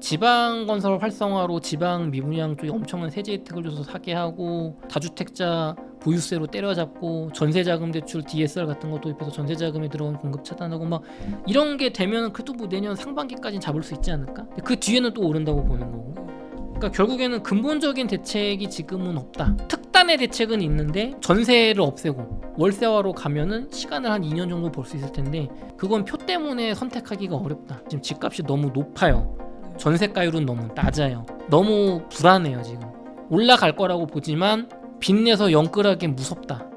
지방 건설 활성화로 지방 미분양 쪽에 엄청난 세제 혜택을 줘서 사게 하고 다주택자 보유세로 때려잡고 전세자금 대출 DSR 같은 거 도입해서 전세자금에 들어온 공급 차단하고 막 이런 게 되면 그래도 뭐 내년 상반기까지는 잡을 수 있지 않을까? 그 뒤에는 또 오른다고 보는 거고. 그러니까 결국에는 근본적인 대책이 지금은 없다. 특단의 대책은 있는데 전세를 없애고 월세화로 가면은 시간을 한 2년 정도 볼 수 있을 텐데 그건 표 때문에 선택하기가 어렵다. 지금 집값이 너무 높아요. 전세가율은 너무 낮아요. 너무 불안해요. 지금 올라갈 거라고 보지만 빚내서 영끌하기 무섭다.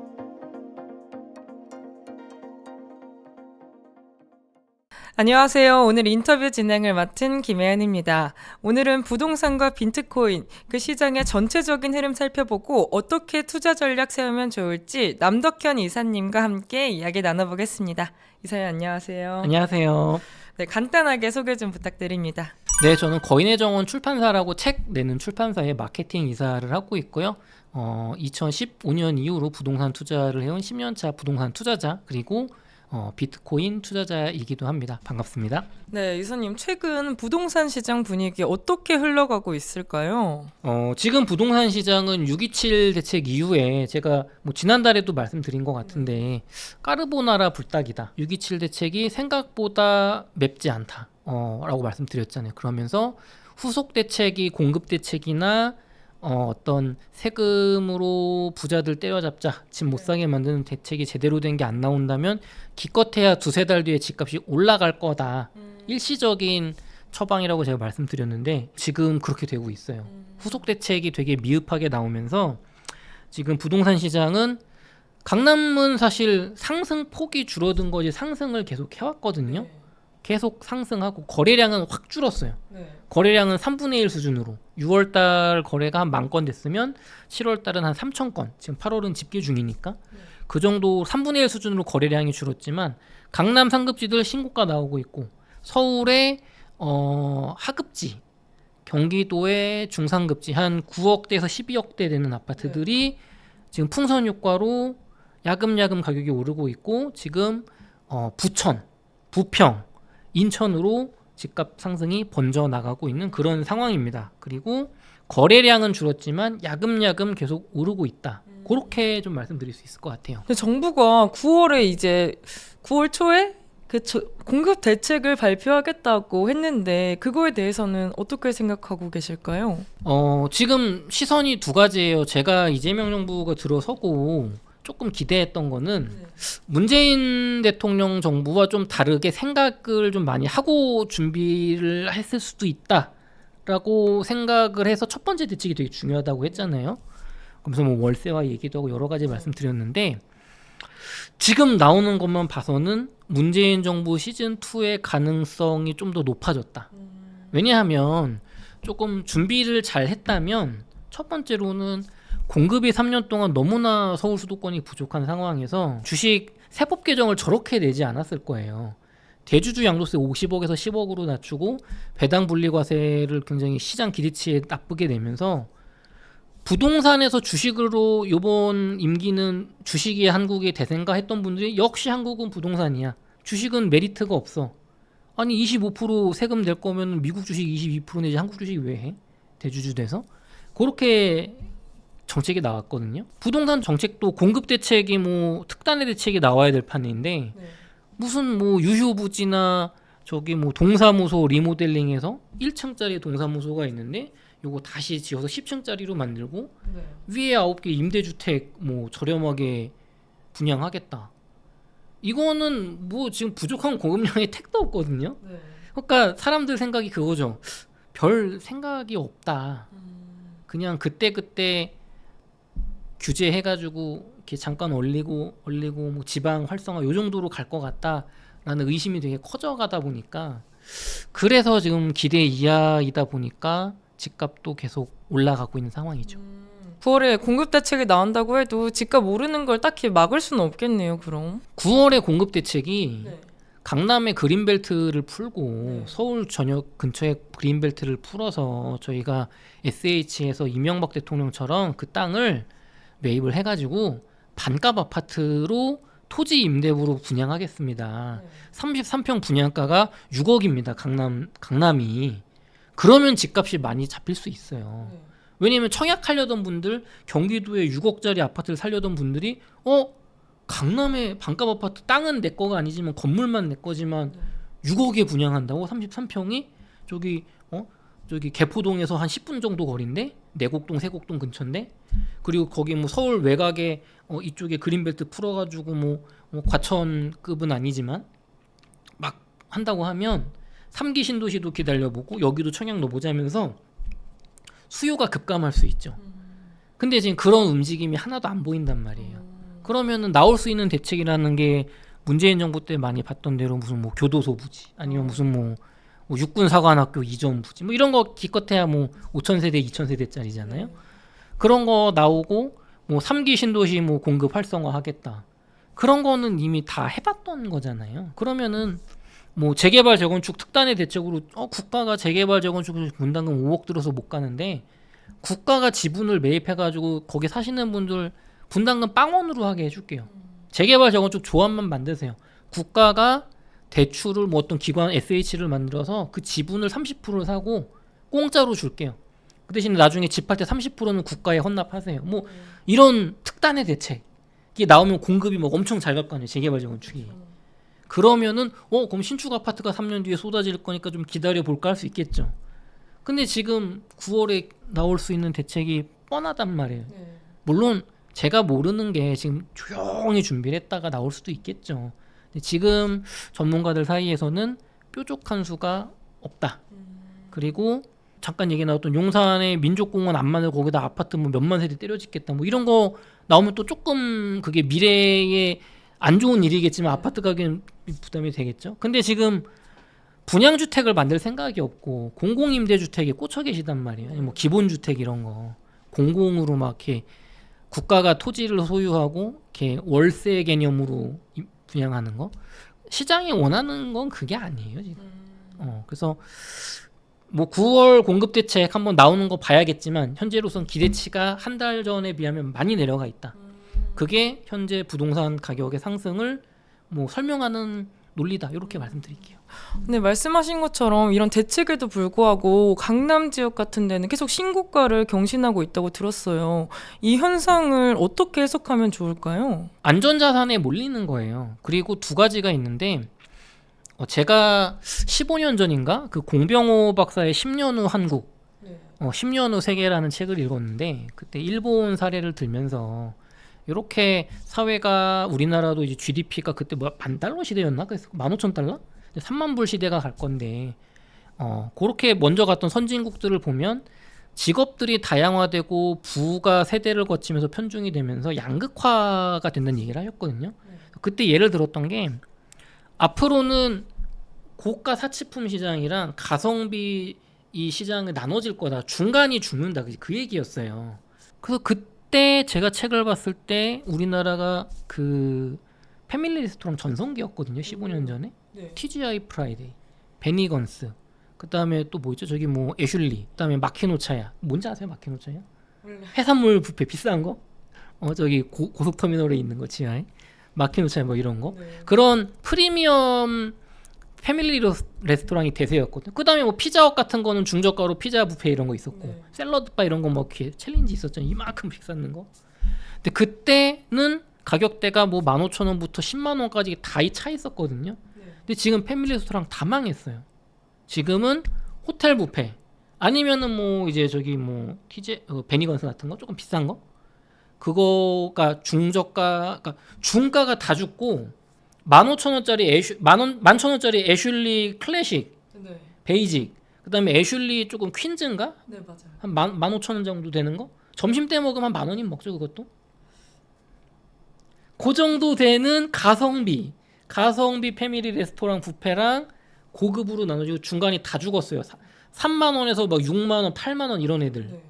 안녕하세요. 오늘 인터뷰 진행을 맡은 김혜연입니다. 오늘은 부동산과 비트코인, 그 시장의 전체적인 흐름 살펴보고 어떻게 투자 전략 세우면 좋을지 남덕현 이사님과 함께 이야기 나눠보겠습니다. 이사님 안녕하세요. 안녕하세요. 네, 간단하게 소개 좀 부탁드립니다. 네, 저는 거인의 정원 출판사라고 책 내는 출판사의 마케팅 이사를 하고 있고요. 2015년 이후로 부동산 투자를 해온 10년차 부동산 투자자 그리고 비트코인 투자자이기도 합니다. 반갑습니다. 네, 이사님 최근 부동산 시장 분위기 어떻게 흘러가고 있을까요? 지금 부동산 시장은 6.27 대책 이후에 제가 뭐 지난달에도 말씀드린 것 같은데 까르보나라 불닭이다. 6.27 대책이 생각보다 맵지 않다. 라고 말씀드렸잖아요. 그러면서 후속 대책이 공급 대책이나 어떤 세금으로 부자들 때려잡자 집 못 사게 만드는 대책이 제대로 된 게 안 나온다면 기껏해야 두세 달 뒤에 집값이 올라갈 거다. 일시적인 처방이라고 제가 말씀드렸는데 지금 그렇게 되고 있어요. 후속 대책이 되게 미흡하게 나오면서 지금 부동산 시장은 강남은 사실 상승폭이 줄어든 거지 상승을 계속 해왔거든요. 계속 상승하고 거래량은 확 줄었어요. 거래량은 3분의 1 수준으로 6월달 거래가 한 10,000건 됐으면 7월달은 한 3,000건 지금 8월은 집계 중이니까 그 정도 3분의 1 수준으로 거래량이 줄었지만 강남 상급지들 신고가 나오고 있고 서울의 하급지 경기도의 중상급지 한 9억대에서 12억대 되는 아파트들이 지금 풍선 효과로 야금야금 가격이 오르고 있고 지금 부천, 부평, 인천으로 집값 상승이 번져 나가고 있는 그런 상황입니다. 그리고 거래량은 줄었지만 야금야금 계속 오르고 있다. 그렇게 좀 말씀드릴 수 있을 것 같아요. 근데 정부가 9월 초에 공급 대책을 발표하겠다고 했는데 그거에 대해서는 어떻게 생각하고 계실까요? 지금 시선이 두 가지예요. 제가 이재명 정부가 들어서고 조금 기대했던 거는 문재인 대통령 정부와 좀 다르게 생각을 좀 많이 하고 준비를 했을 수도 있다라고 생각을 해서 첫 번째 대책이 되게 중요하다고 했잖아요. 그래서 뭐 월세화 얘기도 하고 여러 가지 말씀드렸는데 지금 나오는 것만 봐서는 문재인 정부 시즌2의 가능성이 좀 더 높아졌다. 왜냐하면 조금 준비를 잘 했다면 첫 번째로는 공급이 3년 동안 너무나 서울 수도권이 부족한 상황에서 주식 세법 개정을 저렇게 내지 않았을 거예요. 대주주 양도세 50억에서 10억으로 낮추고 배당 분리과세를 굉장히 시장 기대치에 나쁘게 내면서 부동산에서 주식으로 이번 임기는 주식이 한국의 대세인가 했던 분들이 역시 한국은 부동산이야. 주식은 메리트가 없어. 아니 25% 세금 낼 거면 미국 주식 22% 내지 한국 주식 왜 해? 대주주 돼서? 그렇게 정책이 나왔거든요. 부동산 정책도 공급 대책이 뭐 특단의 대책이 나와야 될 판인데 무슨 뭐 유휴부지나 저기 뭐 동사무소 리모델링해서 1층짜리 동사무소가 있는데 요거 다시 지어서 10층짜리로 만들고 위에 9개 임대주택 뭐 저렴하게 분양하겠다. 이거는 뭐 지금 부족한 공급량에 택도 없거든요. 그러니까 사람들 생각이 그거죠. 별 생각이 없다. 그냥 그때 규제해가지고 이렇게 잠깐 올리고 뭐 지방 활성화 요 정도로 갈 것 같다라는 의심이 되게 커져가다 보니까 그래서 지금 기대 이하이다 보니까 집값도 계속 올라가고 있는 상황이죠. 9월에 공급 대책이 나온다고 해도 집값 오르는 걸 딱히 막을 수는 없겠네요. 그럼 9월에 공급 대책이 강남의 그린벨트를 풀고 서울 전역 근처에 그린벨트를 풀어서 저희가 SH에서 이명박 대통령처럼 그 땅을 매입을 해가지고 반값 아파트로 토지 임대부로 분양하겠습니다. 33평 분양가가 6억입니다. 강남이. 그러면 집값이 많이 잡힐 수 있어요. 네. 왜냐면 청약하려던 분들, 경기도에 6억짜리 아파트를 살려던 분들이 강남에 반값 아파트 땅은 내 거가 아니지만 건물만 내 거지만 6억에 분양한다고 33평이 저기 개포동에서 한 10분 정도 거리인데 내곡동 세곡동 근처인데 그리고 거기 뭐 서울 외곽에 이쪽에 그린벨트 풀어가지고 뭐 과천급은 아니지만 막 한다고 하면 3기 신도시도 기다려보고 여기도 청약 넣어보자 하면서 수요가 급감할 수 있죠. 근데 지금 그런 움직임이 하나도 안 보인단 말이에요. 그러면은 나올 수 있는 대책이라는 게 문재인 정부 때 많이 봤던 대로 무슨 뭐 교도소 부지 아니면 무슨 뭐 육군사관학교 이전 부지 뭐 이런 거 기껏해야 뭐 5,000세대 2,000세대짜리잖아요. 그런 거 나오고 뭐 3기 신도시 뭐 공급 활성화 하겠다. 그런 거는 이미 다 해봤던 거잖아요. 그러면은 뭐 재개발 재건축 특단의 대책으로 국가가 재개발 재건축을 분담금 5억 들어서 못 가는데 국가가 지분을 매입해가지고 거기 사시는 분들 분담금 빵원으로 하게 해줄게요. 재개발 재건축 조합만 만드세요. 국가가 대출을 뭐 어떤 기관 SH를 만들어서 그 지분을 30% 사고 공짜로 줄게요. 그 대신에 나중에 집할 때 30%는 국가에 헌납하세요. 뭐 이런 특단의 대책이 나오면 공급이 뭐 엄청 잘 갈 거 아니에요. 재개발 재건축이. 그러면은 그럼 신축 아파트가 3년 뒤에 쏟아질 거니까 좀 기다려 볼까 할 수 있겠죠. 근데 지금 9월에 나올 수 있는 대책이 뻔하단 말이에요. 물론 제가 모르는 게 지금 조용히 준비를 했다가 나올 수도 있겠죠. 근데 지금 전문가들 사이에서는 뾰족한 수가 없다. 그리고 잠깐 얘기 나왔던 용산의 민족공원 앞만을 거기다 아파트 뭐 몇만 세대 때려짓겠다 뭐 이런 거 나오면 또 조금 그게 미래에 안 좋은 일이겠지만 아파트 가격은 부담이 되겠죠. 근데 지금 분양주택을 만들 생각이 없고 공공임대주택에 꽂혀 계시단 말이에요. 아니 뭐 기본주택 이런 거 공공으로 막 이렇게 국가가 토지를 소유하고 이렇게 월세 개념으로 분양하는 거 시장이 원하는 건 그게 아니에요 지금. 그래서 뭐 9월 공급 대책 한번 나오는 거 봐야겠지만 현재로선 기대치가 한 달 전에 비하면 많이 내려가 있다. 그게 현재 부동산 가격의 상승을 뭐 설명하는 논리다. 이렇게 말씀드릴게요. 네, 말씀하신 것처럼 이런 대책에도 불구하고 강남 지역 같은 데는 계속 신고가를 경신하고 있다고 들었어요. 이 현상을 어떻게 해석하면 좋을까요? 안전자산에 몰리는 거예요. 그리고 두 가지가 있는데 제가 15년 전인가 그 공병호 박사의 10년 후 한국 10년 후 세계라는 책을 읽었는데 그때 일본 사례를 들면서 이렇게 사회가 우리나라도 이제 GDP가 그때 뭐 $10,000 시대였나? 그래서 15,000달러? 3만 불 시대가 갈 건데 그렇게 먼저 갔던 선진국들을 보면 직업들이 다양화되고 부가 세대를 거치면서 편중이 되면서 양극화가 된다는 얘기를 하셨거든요. 그때 예를 들었던 게 앞으로는 고가 사치품 시장이랑 가성비 이 시장이 나눠질 거다. 중간이 죽는다. 그 얘기였어요. 그래서 그때 제가 책을 봤을 때 우리나라가 그 패밀리 레스토랑 전성기였거든요. 15년 전에. TGI 프라이데이, 베니건스, 그 다음에 또 뭐 있죠? 저기 뭐 애슐리, 그 다음에 마키노차야. 뭔지 아세요? 마키노차야? 해산물 뷔페 비싼 거? 저기 고속터미널에 있는 거 지하에 마키노차야 뭐 이런 거. 그런 프리미엄 패밀리 레스토랑이 대세였거든요. 그 다음에 뭐 피자헛 같은 거는 중저가로 피자 뷔페 이런 거 있었고 샐러드바 이런 거 뭐 챌린지 있었잖아요. 이만큼 비쌌는 거. 근데 그때는 가격대가 뭐 15,000원부터 10만 원까지 다 차 있었거든요. 근데 지금 패밀리 레스토랑 다 망했어요. 지금은 호텔 뷔페 아니면은 뭐 이제 저기 뭐 베니건스 같은 거 조금 비싼 거 그거가 중저가 그러니까 중가가 다 죽고 15,000원짜리 11,000원짜리 애슐리 클래식 베이직 그다음에 애슐리 조금 퀸즈인가? 네, 맞아요. 한 15,000원 정도 되는 거? 점심 때 먹으면 한 10,000원이면 먹죠 그것도. 그 정도 되는 가성비 패밀리 레스토랑 뷔페랑 고급으로 나눠지고 중간이 다 죽었어요. 3만 원에서 막 6만 원, 8만 원 이런 애들.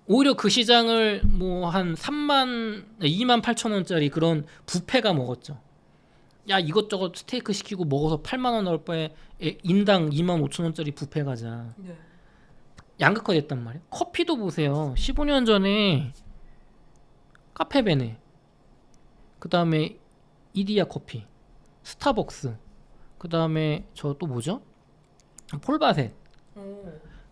오히려 그 시장을 뭐 한 2만 8천 원짜리 그런 뷔페가 먹었죠. 야 이것저것 스테이크 시키고 먹어서 8만 원 나올 바에 인당 2만 5천 원짜리 뷔페 가자. 양극화됐단 말이에요. 커피도 보세요. 15년 전에 카페베네, 그 다음에 이디야 커피, 스타벅스, 그 다음에 저 또 뭐죠? 폴바셋,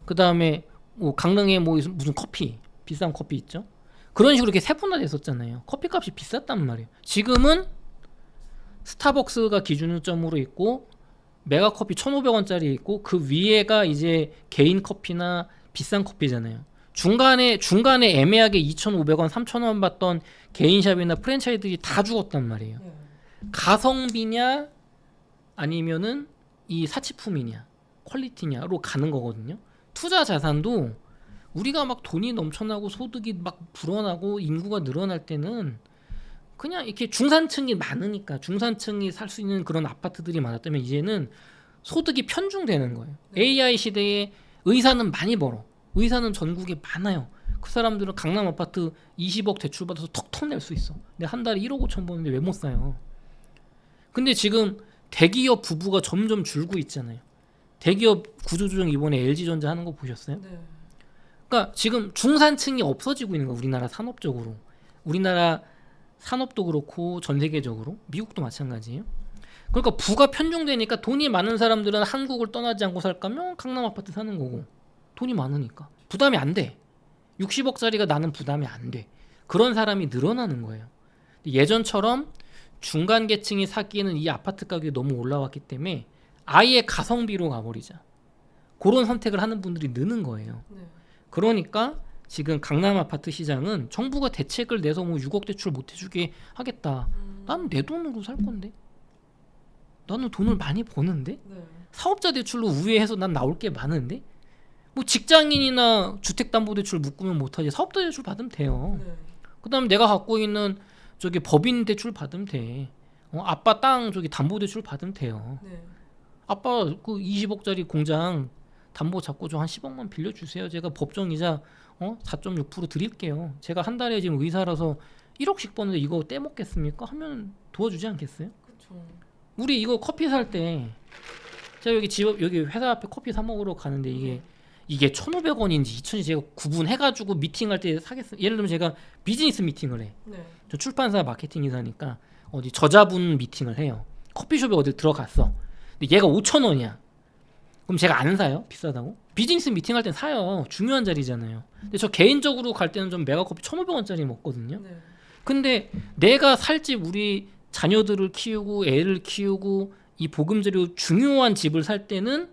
그 다음에 뭐 강릉에 뭐 무슨 커피 비싼 커피 있죠. 그런 식으로 이렇게 세분화됐었잖아요. 커피값이 비쌌단 말이에요. 지금은 스타벅스가 기준점으로 있고 메가커피 1,500원짜리 있고 그 위에가 이제 개인 커피나 비싼 커피잖아요. 중간에 애매하게 2,500원, 3,000원 받던 개인샵이나 프랜차이즈들이 다 죽었단 말이에요. 가성비냐 아니면은 이 사치품이냐 퀄리티냐로 가는 거거든요. 투자 자산도 우리가 막 돈이 넘쳐나고 소득이 막 불어나고 인구가 늘어날 때는 그냥 이렇게 중산층이 많으니까 중산층이 살 수 있는 그런 아파트들이 많았다면 이제는 소득이 편중되는 거예요. AI 시대에 의사는 많이 벌어. 의사는 전국에 많아요. 그 사람들은 강남 아파트 20억 대출 받아서 턱턱 낼 수 있어. 근데 한 달에 1억 5천 버는데 왜 못 사요? 근데 지금 대기업 부부가 점점 줄고 있잖아요. 대기업 구조조정 이번에 LG전자 하는 거 보셨어요? 네. 그러니까 지금 중산층이 없어지고 있는 거야. 우리나라 산업적으로. 우리나라 산업도 그렇고 전 세계적으로 미국도 마찬가지예요. 그러니까 부가 편중되니까 돈이 많은 사람들은 한국을 떠나지 않고 살 거면 강남 아파트 사는 거고 돈이 많으니까 부담이 안 돼. 60억짜리가 나는 부담이 안 돼. 그런 사람이 늘어나는 거예요. 예전처럼 중간 계층이 사기에는 이 아파트 가격이 너무 올라왔기 때문에 아예 가성비로 가버리자. 그런 선택을 하는 분들이 느는 거예요. 그러니까 지금 강남 아파트 시장은 정부가 대책을 내서 뭐 6억 대출 못 해주게 하겠다. 나는 내 돈으로 살 건데. 나는 돈을 많이 버는데. 사업자 대출로 우회해서 난 나올 게 많은데. 뭐 직장인이나 주택담보대출 묶으면 못하지. 사업자 대출 받으면 돼요. 그다음에 내가 갖고 있는 저기 법인 대출 받으면 돼. 아빠 땅 저기 담보대출 받으면 돼요. 아빠 그 20억짜리 공장 담보 잡고 저 한 10억만 빌려주세요. 제가 법정이자 4.6% 드릴게요. 제가 한 달에 지금 의사라서 1억씩 버는데 이거 떼먹겠습니까? 하면 도와주지 않겠어요? 그렇죠. 우리 이거 커피 살 때 제가 여기 회사 앞에 커피 사 먹으러 가는데 이게 1,500원인지 2,000원인지 제가 구분해가지고 미팅할 때 사겠어요. 예를 들면 제가 비즈니스 미팅을 해. 저 출판사 마케팅 이사니까 어디 저자분 미팅을 해요. 커피숍에 어디 들어갔어. 근데 얘가 5,000원이야. 그럼 제가 안 사요? 비싸다고? 비즈니스 미팅할 땐 사요. 중요한 자리잖아요. 근데 저 개인적으로 갈 때는 좀 메가커피 1,500원짜리 먹거든요. 근데 내가 살지 우리 자녀들을 키우고 애를 키우고 이 보금자리 중요한 집을 살 때는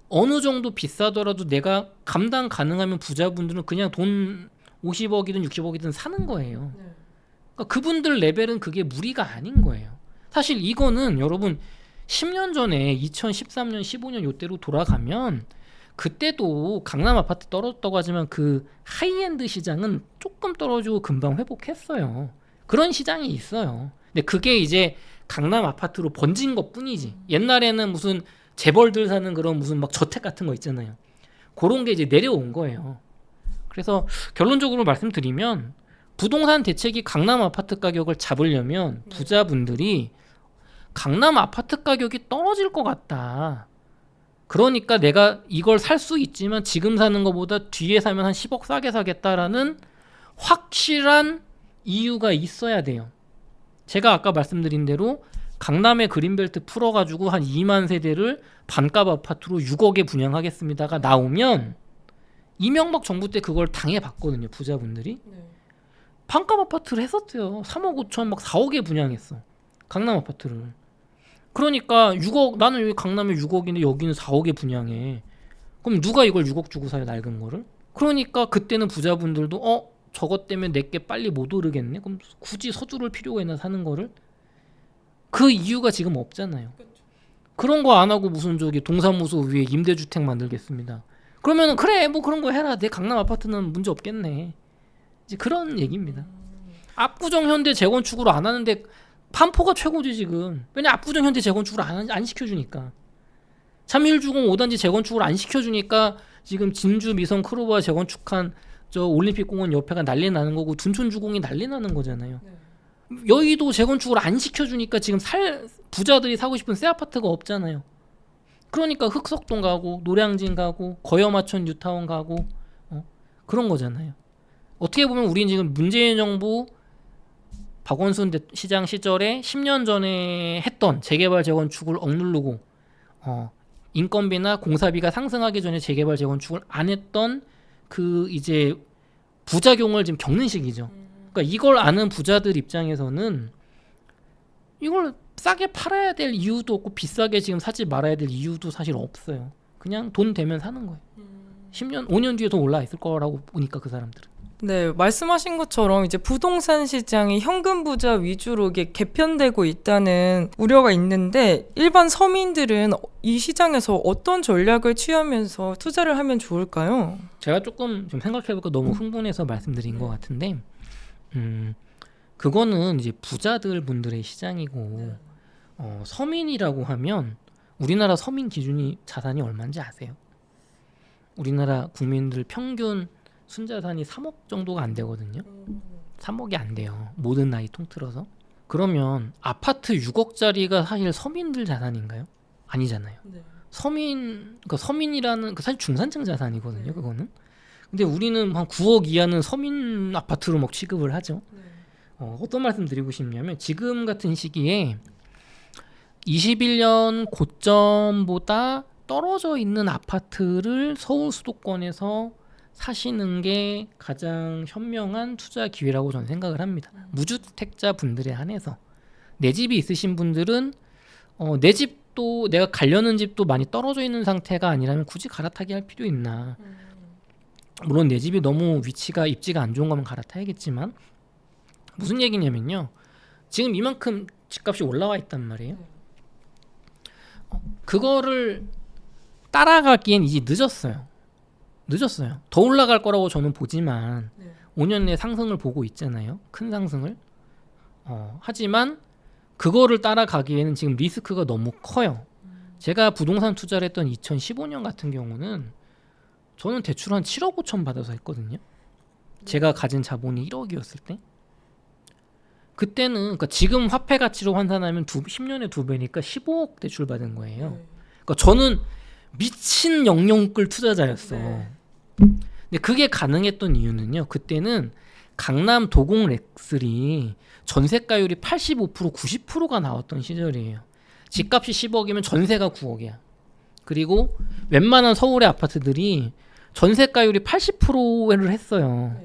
어느 정도 비싸더라도 내가 감당 가능하면 부자분들은 그냥 돈 50억이든 60억이든 사는 거예요. 그러니까 그분들 레벨은 그게 무리가 아닌 거예요. 사실 이거는 여러분 10년 전에 2013년 15년 요때로 돌아가면 그때도 강남 아파트 떨어졌다고 하지만 그 하이엔드 시장은 조금 떨어지고 금방 회복했어요. 그런 시장이 있어요. 근데 그게 이제 강남 아파트로 번진 것 뿐이지. 옛날에는 무슨 재벌들 사는 그런 무슨 막 저택 같은 거 있잖아요. 그런 게 이제 내려온 거예요. 그래서 결론적으로 말씀드리면 부동산 대책이 강남 아파트 가격을 잡으려면 부자분들이 강남 아파트 가격이 떨어질 것 같다. 그러니까 내가 이걸 살 수 있지만 지금 사는 것보다 뒤에 사면 한 10억 싸게 사겠다라는 확실한 이유가 있어야 돼요. 제가 아까 말씀드린 대로 강남의 그린벨트 풀어가지고 한 2만 세대를 반값 아파트로 6억에 분양하겠습니다가 나오면 이명박 정부 때 그걸 당해봤거든요. 부자분들이. 반값 아파트를 했었어요. 3억 5천 막 4억에 분양했어. 강남 아파트를. 그러니까 6억 나는 여기 강남에 6억인데 여기는 4억에 분양해. 그럼 누가 이걸 6억 주고 사요 낡은 거를? 그러니까 그때는 부자분들도 저것 때문에 내게 빨리 못 오르겠네. 그럼 굳이 서두를 필요가 있나 사는 거를? 그 이유가 지금 없잖아요. 그런 거 안 하고 무슨 저기 동사무소 위에 임대주택 만들겠습니다. 그러면은 그래 뭐 그런 거 해라. 내 강남 아파트는 문제 없겠네. 이제 그런 얘기입니다. 압구정 현대 재건축으로 안 하는데 반포가 최고지 지금. 왜냐 압구정 현대 재건축을 안 시켜주니까. 3.1주공 5단지 재건축을 안 시켜주니까 지금 진주 미성 크로바 재건축한 저 올림픽공원 옆에가 난리 나는 거고 둔촌주공이 난리 나는 거잖아요. 여의도 재건축을 안 시켜주니까 지금 부자들이 사고 싶은 새 아파트가 없잖아요. 그러니까 흑석동 가고 노량진 가고 거여마천 뉴타운 가고 그런 거잖아요. 어떻게 보면 우리는 지금 문재인 정부 박원순 시장 시절에 10년 전에 했던 재개발 재건축을 억누르고 인건비나 공사비가 상승하기 전에 재개발 재건축을 안 했던 그 이제 부작용을 지금 겪는 시기죠. 그러니까 이걸 아는 부자들 입장에서는 이걸 싸게 팔아야 될 이유도 없고 비싸게 지금 사지 말아야 될 이유도 사실 없어요. 그냥 돈 되면 사는 거예요. 10년, 5년 뒤에 더 올라 있을 거라고 보니까 그 사람들은. 네, 말씀하신 것처럼 이제 부동산 시장이 현금 부자 위주로 이게 개편되고 있다는 우려가 있는데 일반 서민들은 이 시장에서 어떤 전략을 취하면서 투자를 하면 좋을까요? 제가 조금 좀 생각해보니까 너무 흥분해서 말씀드린 것 같은데 그거는 이제 부자들 분들의 시장이고 서민이라고 하면 우리나라 서민 기준이 자산이 얼마인지 아세요? 우리나라 국민들 평균 순자산이 3억 정도가 안 되거든요. 3억이 안 돼요. 모든 나이 통틀어서. 그러면 아파트 6억짜리가 사실 서민들 자산인가요? 아니잖아요. 그러니까 서민이라는 사실 중산층 자산이거든요. 그거는. 근데 우리는 한 9억 이하는 서민 아파트로 막 취급을 하죠. 어떤 말씀 드리고 싶냐면 지금 같은 시기에 21년 고점보다 떨어져 있는 아파트를 서울 수도권에서 사시는 게 가장 현명한 투자 기회라고 저는 생각을 합니다. 무주택자 분들에 한해서 내 집이 있으신 분들은 내 집도 내가 가려는 집도 많이 떨어져 있는 상태가 아니라면 굳이 갈아타기 할 필요 있나. 물론 내 집이 너무 위치가 입지가 안 좋은 거면 갈아타야겠지만 무슨 얘기냐면요. 지금 이만큼 집값이 올라와 있단 말이에요. 그거를 따라가기엔 이제 늦었어요. 더 올라갈 거라고 저는 보지만 5년 내 상승을 보고 있잖아요. 큰 상승을. 하지만 그거를 따라가기에는 지금 리스크가 너무 커요. 제가 부동산 투자를 했던 2015년 같은 경우는 저는 대출 한 7억 5천 받아서 했거든요. 제가 가진 자본이 1억이었을 때. 그때는 그러니까 지금 화폐 가치로 환산하면 10년에 2배니까 15억 대출 받은 거예요. 그러니까 저는 미친 영영끌 투자자였어. 근데 그게 가능했던 이유는요. 그때는 강남 도공 렉슬이 전세가율이 85% 90%가 나왔던 시절이에요. 집값이 10억이면 전세가 9억이야. 그리고 웬만한 서울의 아파트들이 전세가율이 80%를 했어요.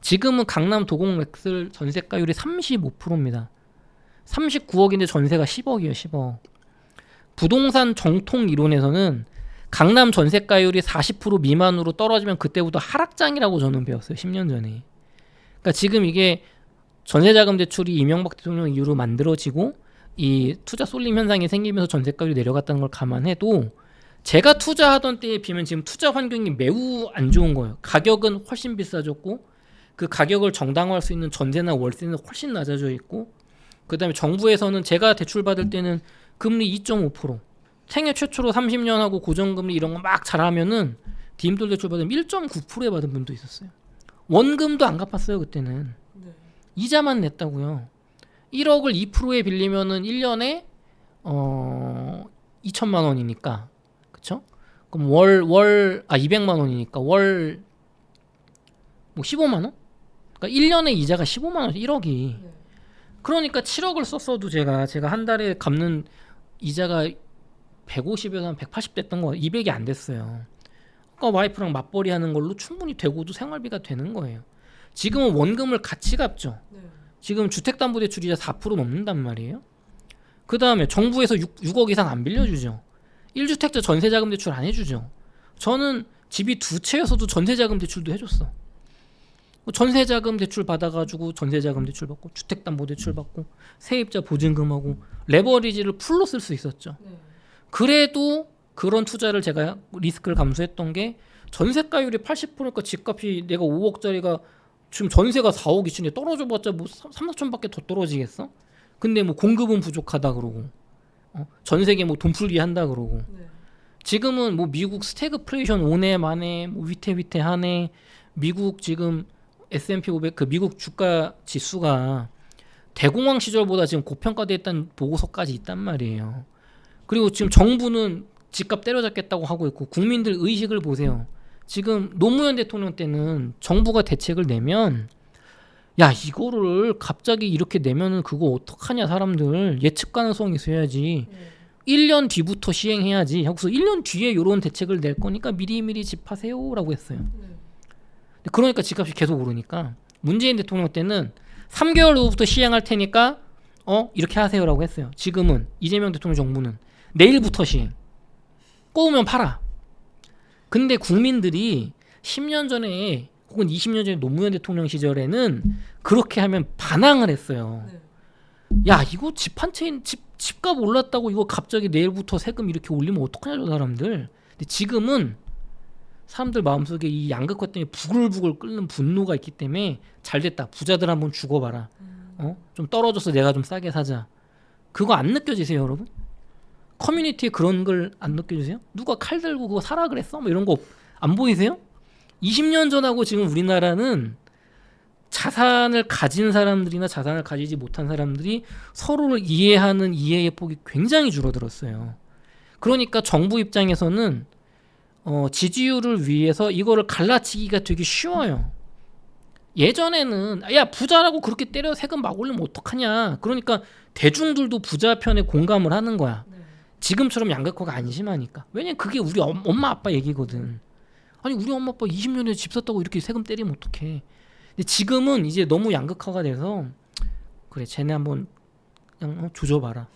지금은 강남 도공 렉슬 전세가율이 35%입니다. 39억인데 전세가 10억이에요. 10억. 부동산 정통 이론에서는 강남 전세가율이 40% 미만으로 떨어지면 그때부터 하락장이라고 저는 배웠어요. 10년 전에. 그러니까 지금 이게 전세자금 대출이 이명박 대통령 이후로 만들어지고 이 투자 쏠림 현상이 생기면서 전세가율이 내려갔다는 걸 감안해도 제가 투자하던 때에 비하면 지금 투자 환경이 매우 안 좋은 거예요. 가격은 훨씬 비싸졌고 그 가격을 정당화할 수 있는 전세나 월세는 훨씬 낮아져 있고 그다음에 정부에서는 제가 대출 받을 때는 금리 2.5% 생애 최초로 30년 하고 고정금리 이런 거 막 잘하면은 디임돌 대출 받으면 1.9%에 받은 분도 있었어요. 원금도 안 갚았어요. 그때는. 이자만 냈다고요. 1억을 2%에 빌리면은 1년에 2천만 원이니까. 그쵸? 그럼 200만 원이니까 월 뭐 15만 원? 그러니까 1년에 이자가 15만 원, 1억이. 그러니까 7억을 썼어도 제가 한 달에 갚는 이자가 150에서 한 180 됐던 거 200이 안 됐어요. 그러니까 와이프랑 맞벌이 하는 걸로 충분히 되고도 생활비가 되는 거예요. 지금은 원금을 같이 갚죠. 지금 주택담보대출 이자 4% 넘는단 말이에요. 그 다음에 정부에서 6억 이상 안 빌려주죠. 1주택자 전세자금 대출 안 해주죠. 저는 집이 2채여서도 전세자금 대출도 해줬어. 전세자금 대출 받아가지고 전세자금 대출 받고 주택담보대출 받고 세입자 보증금하고 레버리지를 풀로 쓸 수 있었죠. 그래도 그런 투자를 제가 리스크를 감수했던 게 전세가율이 80%니까 집값이 내가 5억짜리가 지금 전세가 4억 이치인데 떨어져봤자 뭐 3, 4천밖에 더 떨어지겠어? 근데 뭐 공급은 부족하다 그러고 전세계 뭐 돈 풀기 한다 그러고 지금은 뭐 미국 스태그플레이션 오네 마네 뭐 위태위태하네 미국 지금 S&P 500 그 미국 주가 지수가 대공황 시절보다 지금 고평가돼 있다는 보고서까지 있단 말이에요. 그리고 지금 정부는 집값 때려잡겠다고 하고 있고 국민들 의식을 보세요. 지금 노무현 대통령 때는 정부가 대책을 내면 야 이거를 갑자기 이렇게 내면은 그거 어떡하냐 사람들 예측 가능성이 있어야지. 1년 뒤부터 시행해야지 하고서 1년 뒤에 이런 대책을 낼 거니까 미리미리 집하세요라고 했어요. 그러니까 집값이 계속 오르니까 문재인 대통령 때는 3개월 후부터 시행할 테니까 이렇게 하세요라고 했어요. 지금은 이재명 대통령 정부는 내일부터 시행. 꼬우면 팔아. 근데 국민들이 10년 전에 혹은 20년 전에 노무현 대통령 시절에는 그렇게 하면 반항을 했어요. 야, 이거 집 한 채 집값 올랐다고 이거 갑자기 내일부터 세금 이렇게 올리면 어떡하냐 저 사람들. 근데 지금은 사람들 마음속에 이 양극화 때문에 부글부글 끓는 분노가 있기 때문에 잘 됐다. 부자들 한번 죽어봐라. 좀 떨어져서 내가 좀 싸게 사자. 그거 안 느껴지세요, 여러분? 커뮤니티에 그런 걸 안 느껴지세요? 누가 칼 들고 그거 사라 그랬어? 뭐 이런 거 안 보이세요? 20년 전하고 지금 우리나라는 자산을 가진 사람들이나 자산을 가지지 못한 사람들이 서로를 이해하는 이해의 폭이 굉장히 줄어들었어요. 그러니까 정부 입장에서는 지지율을 위해서 이거를 갈라치기가 되게 쉬워요. 예전에는 야 부자라고 그렇게 때려 세금 막 올리면 어떡하냐. 그러니까 대중들도 부자 편에 공감을 하는 거야. 지금처럼 양극화가 안 심하니까. 왜냐면 그게 우리 엄마 아빠 얘기거든. 아니 우리 엄마 아빠 20년에 집 샀다고 이렇게 세금 때리면 어떡해. 근데 지금은 이제 너무 양극화가 돼서 그래 쟤네 한번 그냥 조져봐라.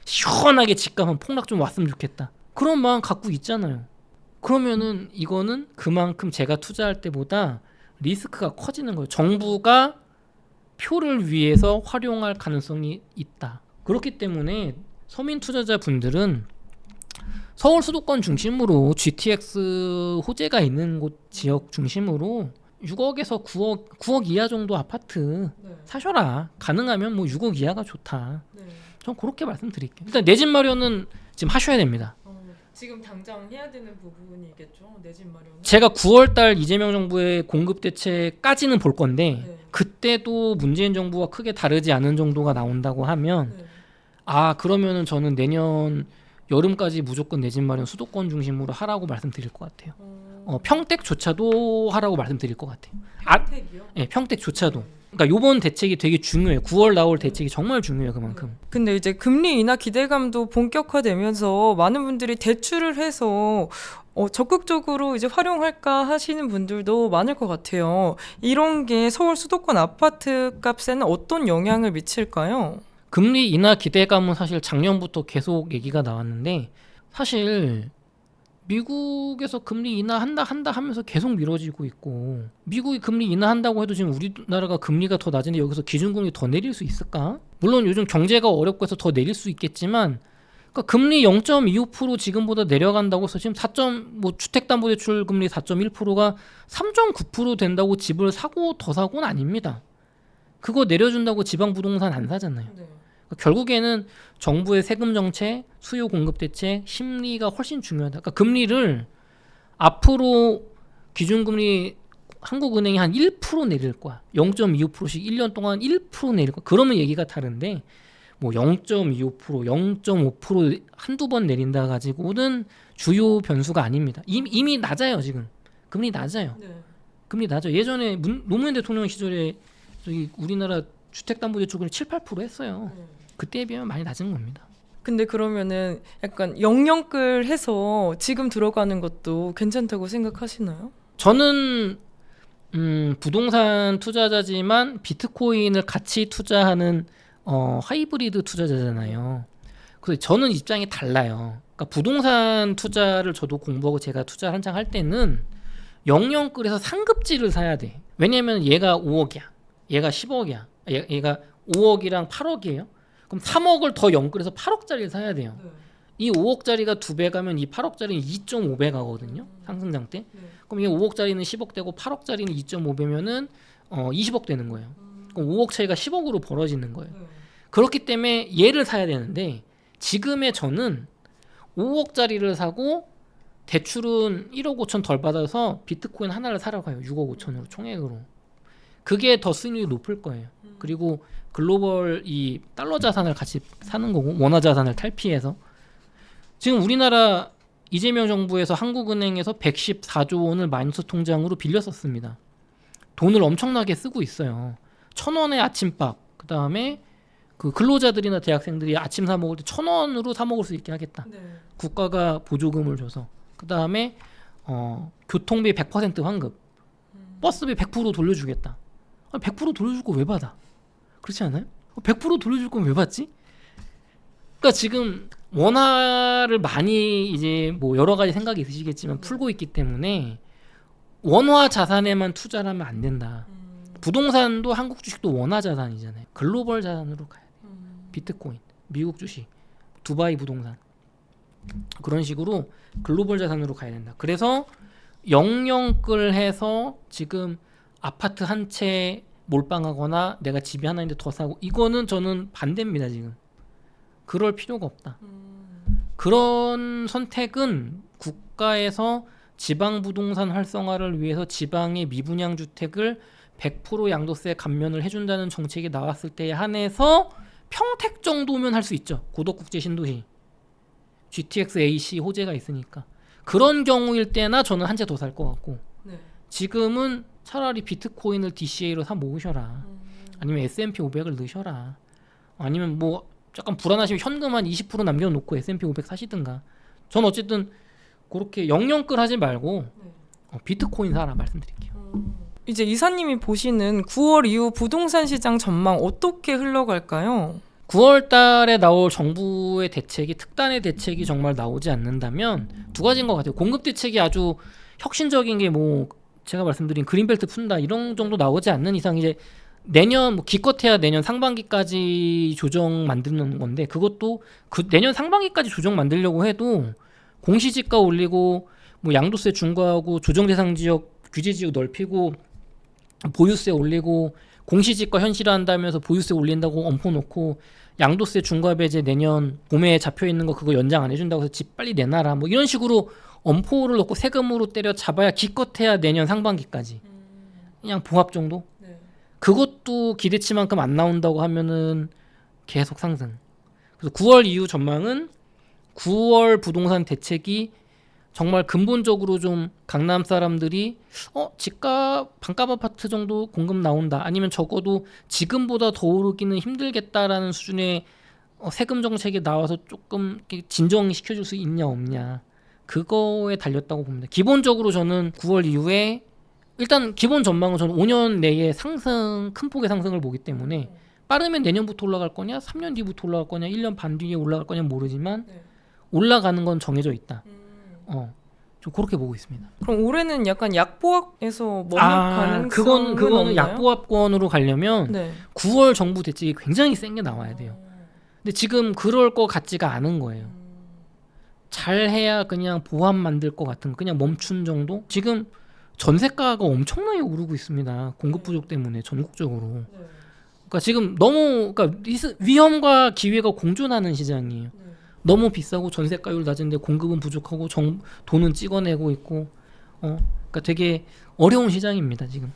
시원하게 집값 한 폭락 좀 왔으면 좋겠다. 그런 마음 갖고 있잖아요. 그러면은 이거는 그만큼 제가 투자할 때보다 리스크가 커지는 거예요. 정부가 표를 위해서 활용할 가능성이 있다. 그렇기 때문에 서민 투자자분들은 서울 수도권 중심으로 GTX 호재가 있는 곳 지역 중심으로 6억에서 9억 이하 정도 아파트 사셔라. 가능하면 뭐 6억 이하가 좋다. 전 그렇게 말씀드릴게요. 일단 내 집 마련은 지금 하셔야 됩니다. 지금 당장 해야 되는 부분이겠죠. 내 집 마련은. 제가 9월달 이재명 정부의 공급 대책까지는 볼 건데 그때도 문재인 정부와 크게 다르지 않은 정도가 나온다고 하면 그러면은 저는 내년 여름까지 무조건 내 집 마련 수도권 중심으로 하라고 말씀드릴 것 같아요. 평택조차도 하라고 말씀드릴 것 같아요. 평택이요? 네, 평택조차도. 그러니까 요번 대책이 되게 중요해요. 9월 나올 대책이 정말 중요해요. 그만큼. 근데 이제 금리 인하 기대감도 본격화되면서 많은 분들이 대출을 해서 적극적으로 이제 활용할까 하시는 분들도 많을 것 같아요. 이런 게 서울 수도권 아파트 값에는 어떤 영향을 미칠까요? 금리 인하 기대감은 사실 작년부터 계속 얘기가 나왔는데 사실 미국에서 금리 인하한다 하면서 계속 미뤄지고 있고 미국이 금리 인하한다고 해도 지금 우리나라가 금리가 더 낮은데 여기서 기준금리 더 내릴 수 있을까? 물론 요즘 경제가 어렵고 해서 더 내릴 수 있겠지만 그러니까 금리 0.25% 지금보다 내려간다고 해서 지금 주택담보대출 금리 4.1%가 3.9% 된다고 집을 사고 더 사고는 아닙니다. 그거 내려준다고 지방부동산 안 사잖아요. 그러니까 결국에는 정부의 세금 정책, 수요 공급 대책, 심리가 훨씬 중요하다. 그러니까 금리를 앞으로 기준금리 한국은행이 한 1% 내릴 거야. 0.25%씩 1년 동안 1% 내릴 거야. 그러면 얘기가 다른데 뭐 0.25%, 0.5% 한두 번 내린다 가지고는 주요 변수가 아닙니다. 이미 낮아요 지금. 금리 낮아요. 금리 낮아요. 예전에 노무현 대통령 시절에 저기 우리나라 주택담보대출금리 7, 8% 했어요. 그때에 비하면 많이 낮은 겁니다. 근데 그러면은 약간 영영끌 해서 지금 들어가는 것도 괜찮다고 생각하시나요? 저는 부동산 투자자지만 비트코인을 같이 투자하는 하이브리드 투자자잖아요. 그래서 저는 입장이 달라요. 그러니까 부동산 투자를 저도 공부하고 제가 투자 한창 할 때는 영영끌에서 상급지를 사야 돼. 왜냐면 얘가 5억이야. 얘가 10억이야. 얘가 5억이랑 8억이에요. 그럼 3억을 더 영끌해서 8억짜리를 사야 돼요. 이 5억짜리가 2배 가면 이 8억짜리는 2.5배 가거든요. 상승장 때. 그럼 이게 5억짜리는 10억 되고 8억짜리는 2.5배면은 20억 되는 거예요. 그럼 5억 차이가 10억으로 벌어지는 거예요. 그렇기 때문에 얘를 사야 되는데 지금의 저는 5억짜리를 사고 대출은 1억 5천 덜 받아서 비트코인 하나를 사러 가요. 6억 5천으로 총액으로. 그게 더 수익률이 높을 거예요. 그리고 글로벌 이 달러 자산을 같이 사는 거고 원화 자산을 탈피해서 지금 우리나라 이재명 정부에서 한국은행에서 114조 원을 마이너스 통장으로 빌렸었습니다. 돈을 엄청나게 쓰고 있어요. 1,000원의 아침밥, 그 다음에 그 근로자들이나 대학생들이 아침 사 먹을 때 1,000원으로 사 먹을 수 있게 하겠다. 네. 국가가 보조금을 줘서. 그 다음에 교통비 100% 환급, 버스비 100% 돌려주겠다. 100% 돌려줄 거 왜 받아? 그렇지 않아요? 100% 돌려줄 건 왜 받지? 그러니까 지금 원화를 많이 이제 뭐 여러 가지 생각이 있으시겠지만 풀고 있기 때문에 원화 자산에만 투자를 하면 안 된다. 부동산도 한국 주식도 원화 자산이잖아요. 글로벌 자산으로 가야 돼. 비트코인, 미국 주식, 두바이 부동산 그런 식으로 글로벌 자산으로 가야 된다. 그래서 영영끌해서 지금 아파트 한 채 몰빵하거나 내가 집이 하나 있는데 더 사고 이거는 저는 반대입니다. 지금 그럴 필요가 없다. 그런 선택은 국가에서 지방 부동산 활성화를 위해서 지방의 미분양 주택을 100% 양도세 감면을 해준다는 정책이 나왔을 때에 한해서 평택 정도면 할 수 있죠. 고덕국제 신도시, GTX AC 호재가 있으니까. 그런 경우일 때나 저는 한 채 더 살 것 같고, 네. 지금은 차라리 비트코인을 DCA로 사 모으셔라. 아니면 S&P 500을 넣으셔라. 아니면 뭐 약간 불안하시면 현금 한 20% 남겨놓고 S&P 500 사시든가. 전 어쨌든 그렇게 영영끌 하지 말고 비트코인 사라 말씀드릴게요. 이제 이사님이 보시는 9월 이후 부동산 시장 전망 어떻게 흘러갈까요? 9월 달에 나올 정부의 대책이 특단의 대책이 정말 나오지 않는다면 두 가지인 것 같아요. 공급 대책이 아주 혁신적인 게 뭐 제가 말씀드린 그린벨트 푼다 이런 정도 나오지 않는 이상 이제 내년 뭐 기껏해야 내년 상반기까지 조정 만드는 건데 그것도 내년 상반기까지 조정 만들려고 해도 공시지가 올리고 뭐 양도세 중과하고 조정 대상 지역 규제 지역 넓히고 보유세 올리고 공시지가 현실화한다면서 보유세 올린다고 엄포 놓고 양도세 중과 배제 내년 봄에 잡혀 있는 거 그거 연장 안 해준다고 해서 집 빨리 내놔라 뭐 이런 식으로 엄포를 놓고 세금으로 때려 잡아야 기껏해야 내년 상반기까지 그냥 봉합 정도. 네. 그것도 기대치만큼 안 나온다고 하면은 계속 상승. 그래서 9월 이후 전망은 9월 부동산 대책이 정말 근본적으로 좀 강남 사람들이 집값 반값 아파트 정도 공급 나온다. 아니면 적어도 지금보다 더 오르기는 힘들겠다라는 수준의 세금 정책이 나와서 조금 진정시켜줄 수 있냐 없냐. 그거에 달렸다고 봅니다. 기본적으로 저는 9월 이후에 일단 기본 전망은 저는 5년 내에 상승, 큰 폭의 상승을 보기 때문에 빠르면 내년부터 올라갈 거냐, 3년 뒤부터 올라갈 거냐, 1년 반 뒤에 올라갈 거냐 모르지만 올라가는 건 정해져 있다. 좀 그렇게 보고 있습니다. 그럼 올해는 약간 약보합에서 머물 가능성은 그거는 없나요? 약보합권으로 가려면 네. 9월 정부 대책이 굉장히 센 게 나와야 돼요. 근데 지금 그럴 것 같지가 않은 거예요. 잘해야 그냥 보합 만들 것 같은 그냥 멈춘 정도? 지금 전세가가 엄청나게 오르고 있습니다. 공급 부족 때문에 전국적으로. 그러니까 지금 너무 그러니까 위험과 기회가 공존하는 시장이에요. 너무 비싸고 전세가율 낮은데 공급은 부족하고 돈은 찍어내고 있고 그러니까 되게 어려운 시장입니다 지금.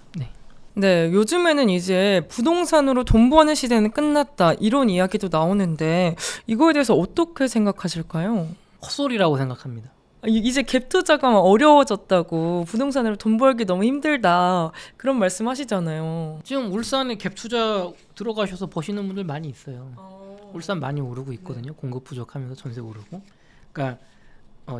네, 요즘에는 이제 부동산으로 돈 버는 시대는 끝났다 이런 이야기도 나오는데 이거에 대해서 어떻게 생각하실까요? 헛소리라고 생각합니다. 이제 갭 투자가 어려워졌다고 부동산으로 돈 벌기 너무 힘들다 그런 말씀하시잖아요. 지금 울산에 갭 투자 들어가셔서 버시는 분들 많이 있어요. 울산 많이 오르고 있거든요. 공급 부족하면서 전세 오르고. 그러니까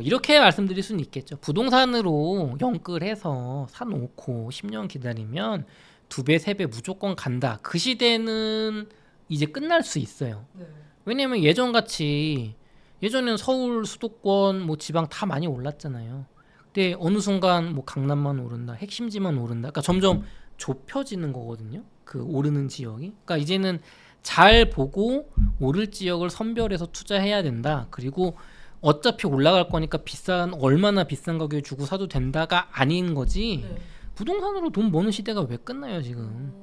이렇게 말씀드릴 수는 있겠죠. 부동산으로 영끌해서 사놓고 10년 기다리면 2배, 3배 무조건 간다. 그 시대는 이제 끝날 수 있어요. 왜냐면 예전에는 서울 수도권 뭐 지방 다 많이 올랐잖아요. 근데 어느 순간 뭐 강남만 오른다, 핵심지만 오른다. 그러니까 점점 좁혀지는 거거든요. 그 오르는 지역이. 그러니까 이제는 잘 보고 오를 지역을 선별해서 투자해야 된다. 그리고 어차피 올라갈 거니까 얼마나 비싼 가격에 주고 사도 된다가 아닌 거지. 부동산으로 돈 버는 시대가 왜 끝나요 지금.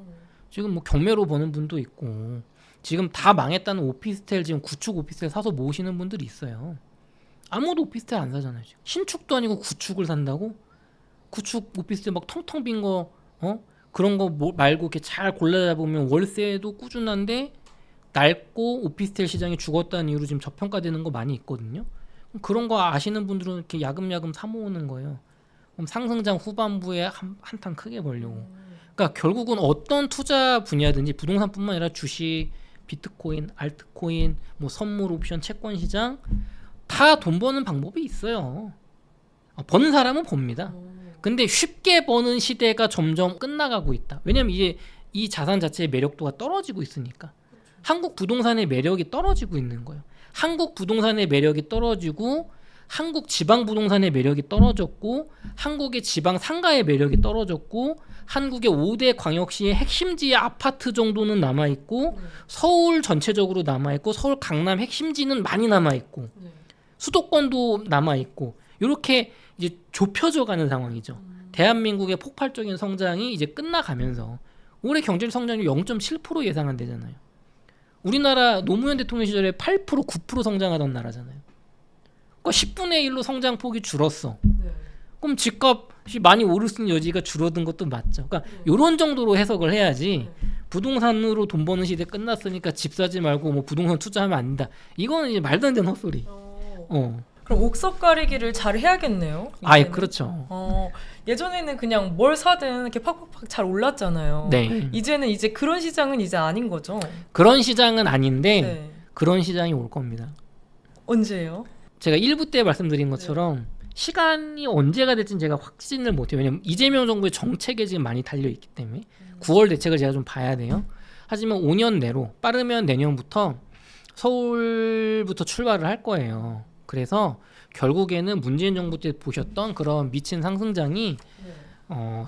지금 뭐 경매로 버는 분도 있고 지금 다 망했다는 오피스텔 지금 구축 오피스텔 사서 모으시는 분들이 있어요. 아무도 오피스텔 안 사잖아요. 지금. 신축도 아니고 구축을 산다고? 구축 오피스텔 막 텅텅 빈 거 그런 거 말고 이렇게 잘 골라보면 월세도 꾸준한데 낡고 오피스텔 시장이 죽었다는 이유로 지금 저평가되는 거 많이 있거든요. 그런 거 아시는 분들은 이렇게 야금야금 사 모으는 거예요. 그럼 상승장 후반부에 한탕 크게 벌려고. 그러니까 결국은 어떤 투자 분야든지 부동산뿐만 아니라 주식, 비트코인, 알트코인, 뭐 선물 옵션, 채권 시장 다 돈 버는 방법이 있어요. 버는 사람은 봅니다. 근데 쉽게 버는 시대가 점점 끝나가고 있다. 왜냐면 이제 이 자산 자체의 매력도가 떨어지고 있으니까. 한국 부동산의 매력이 떨어지고 있는 거예요. 한국 부동산의 매력이 떨어지고 한국 지방 부동산의 매력이 떨어졌고 한국의 지방 상가의 매력이 떨어졌고 한국의 5대 광역시의 핵심지의 아파트 정도는 남아있고 서울 전체적으로 남아있고 서울 강남 핵심지는 많이 남아있고 수도권도 남아있고 이렇게 이제 좁혀져 가는 상황이죠. 대한민국의 폭발적인 성장이 이제 끝나가면서 올해 경제 성장률 0.7% 예상한대잖아요. 우리나라 노무현 대통령 시절에 8% 9% 성장하던 나라잖아요. 그러니까 10분의 1로 성장폭이 줄었어. 그럼 집값이 많이 오를 수 있는 여지가 줄어든 것도 맞죠. 그러니까 이런 정도로 해석을 해야지 부동산으로 돈 버는 시대 끝났으니까 집 사지 말고 뭐 부동산 투자하면 안 된다. 이거는 이제 말도 안 되는 헛소리. 그럼 옥석 가리기를 잘 해야겠네요. 아예 그렇죠. 예전에는 그냥 뭘 사든 이렇게 팍팍팍 잘 올랐잖아요. 네. 이제는 이제 그런 시장은 이제 아닌 거죠. 그런 시장은 아닌데 네. 그런 시장이 올 겁니다. 언제예요? 제가 1부 때 말씀드린 것처럼 시간이 언제가 될지는 제가 확신을 못해요. 왜냐면 이재명 정부의 정책에 지금 많이 달려있기 때문에 9월 대책을 제가 좀 봐야 돼요. 하지만 5년 내로 빠르면 내년부터 서울부터 출발을 할 거예요. 그래서 결국에는 문재인 정부 때 보셨던 그런 미친 상승장이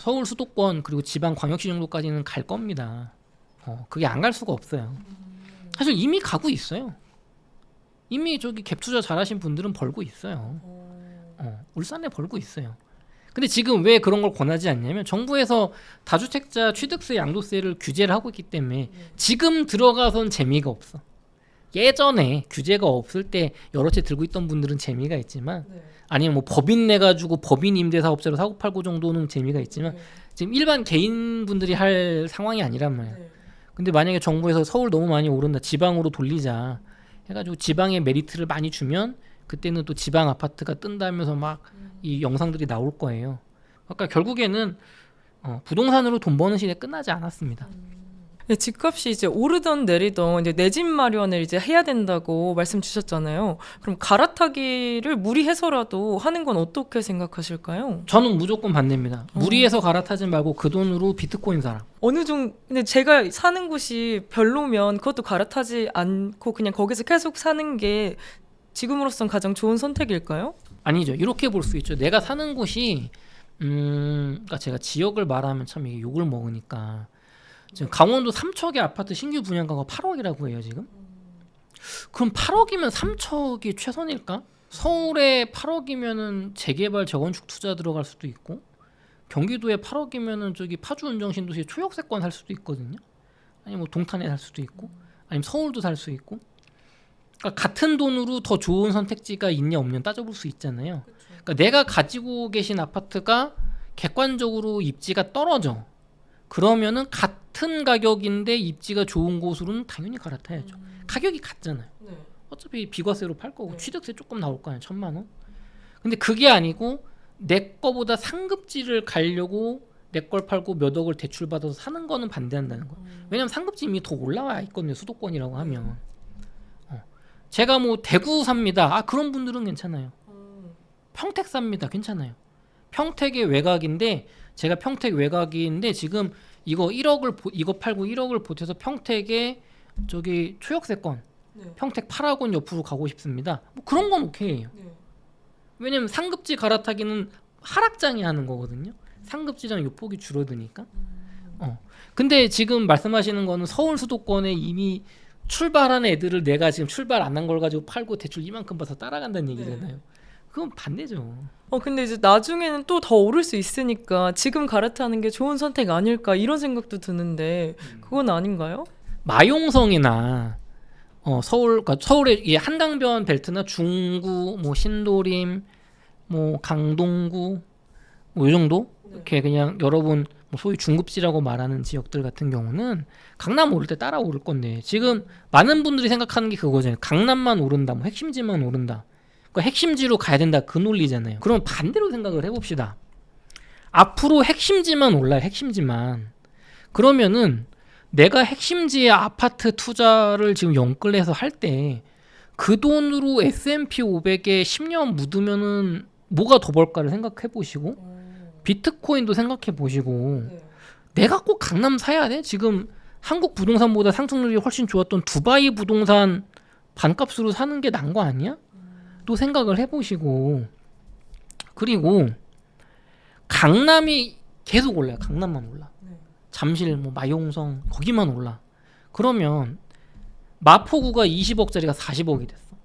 서울 수도권 그리고 지방 광역시 정도까지는 갈 겁니다. 그게 안 갈 수가 없어요. 사실 이미 가고 있어요. 이미 저기 갭 투자 잘하신 분들은 벌고 있어요. 울산에 벌고 있어요. 근데 지금 왜 그런 걸 권하지 않냐면 정부에서 다주택자 취득세 양도세를 규제를 하고 있기 때문에 지금 들어가선 재미가 없어. 예전에 규제가 없을 때 여러 채 들고 있던 분들은 재미가 있지만 아니면 뭐 법인 내가지고 법인 임대사업자로 사고 팔고 정도는 재미가 있지만 지금 일반 개인분들이 할 상황이 아니란 말이야. 근데 만약에 정부에서 서울 너무 많이 오른다 지방으로 돌리자 해가지고 지방에 메리트를 많이 주면 그때는 또 지방 아파트가 뜬다면서 막 이 영상들이 나올 거예요. 그러니까 결국에는 부동산으로 돈 버는 시대 끝나지 않았습니다. 집값이 이제 오르던 내리던 이제 내 집 마련을 이제 해야 된다고 말씀 주셨잖아요. 그럼 갈아타기를 무리해서라도 하는 건 어떻게 생각하실까요? 저는 무조건 반대입니다. 무리해서 갈아타지 말고 그 돈으로 비트코인 사라. 어느 정도 근데 제가 사는 곳이 별로면 그것도 갈아타지 않고 그냥 거기서 계속 사는 게 지금으로선 가장 좋은 선택일까요? 아니죠. 이렇게 볼 수 있죠. 내가 사는 곳이 그러니까 제가 지역을 말하면 참 이게 욕을 먹으니까 지금 강원도 삼척의 아파트 신규 분양가가 8억이라고 해요 지금. 그럼 8억이면 삼척이 최선일까? 서울에 8억이면은 재개발 재건축 투자 들어갈 수도 있고 경기도에 8억이면은 저기 파주 운정신도시 초역세권 살 수도 있거든요. 아니 뭐 동탄에 살 수도 있고 아니면 서울도 살 수 있고. 그러니까 같은 돈으로 더 좋은 선택지가 있냐 없냐 따져볼 수 있잖아요. 그러니까 내가 가지고 계신 아파트가 객관적으로 입지가 떨어져. 그러면은 같은 가격인데 입지가 좋은 곳으로는 당연히 갈아타야죠. 가격이 같잖아요. 어차피 비과세로 팔 거고 취득세 조금 나올 거 아니에요. 1,000만 원. 근데 그게 아니고 내 거보다 상급지를 가려고 내 걸 팔고 몇 억을 대출받아서 사는 거는 반대한다는 거예요. 왜냐면 상급지 이미 더 올라와 있거든요. 수도권이라고 하면. 제가 뭐 대구 삽니다. 그런 분들은 괜찮아요. 평택 삽니다. 괜찮아요. 평택의 외곽인데 제가 평택 외곽인데 지금 이거 1억을 이거 팔고 1억을 보태서 평택에 저기 초역세권 평택 8학원 옆으로 가고 싶습니다. 뭐 그런 건 오케이예요. 왜냐면 상급지 갈아타기는 하락장이 하는 거거든요. 상급지랑 요폭이 줄어드니까. 근데 지금 말씀하시는 거는 서울 수도권에 이미 출발한 애들을 내가 지금 출발 안 한 걸 가지고 팔고 대출 이만큼 받아서 따라간다는 얘기잖아요. 그건 반대죠. 근데 이제 나중에는 또 더 오를 수 있으니까 지금 갈아타는 게 좋은 선택 아닐까 이런 생각도 드는데 그건 아닌가요? 마용성이나 서울, 그러니까 서울의 이 한강변 벨트나 중구, 뭐 신도림, 뭐 강동구, 뭐 이 정도 이렇게 그냥 여러분 뭐 소위 중급지라고 말하는 지역들 같은 경우는 강남 오를 때 따라 오를 건데 지금 많은 분들이 생각하는 게 그거잖아요. 강남만 오른다, 뭐 핵심지만 오른다. 그러니까 핵심지로 가야 된다 그 논리잖아요. 그럼 반대로 생각을 해봅시다. 앞으로 핵심지만 올라요. 핵심지만. 그러면은 내가 핵심지의 아파트 투자를 지금 영끌해서 할 때 그 돈으로 S&P 500에 10년 묻으면은 뭐가 더 벌까를 생각해 보시고 비트코인도 생각해 보시고 내가 꼭 강남 사야 돼? 지금 한국 부동산보다 상승률이 훨씬 좋았던 두바이 부동산 반값으로 사는 게 나은 거 아니야? 또 생각을 해보시고 그리고 강남이 계속 올라요. 강남만 올라. 잠실, 뭐 마용성 거기만 올라. 그러면 마포구가 20억짜리가 40억이 됐어.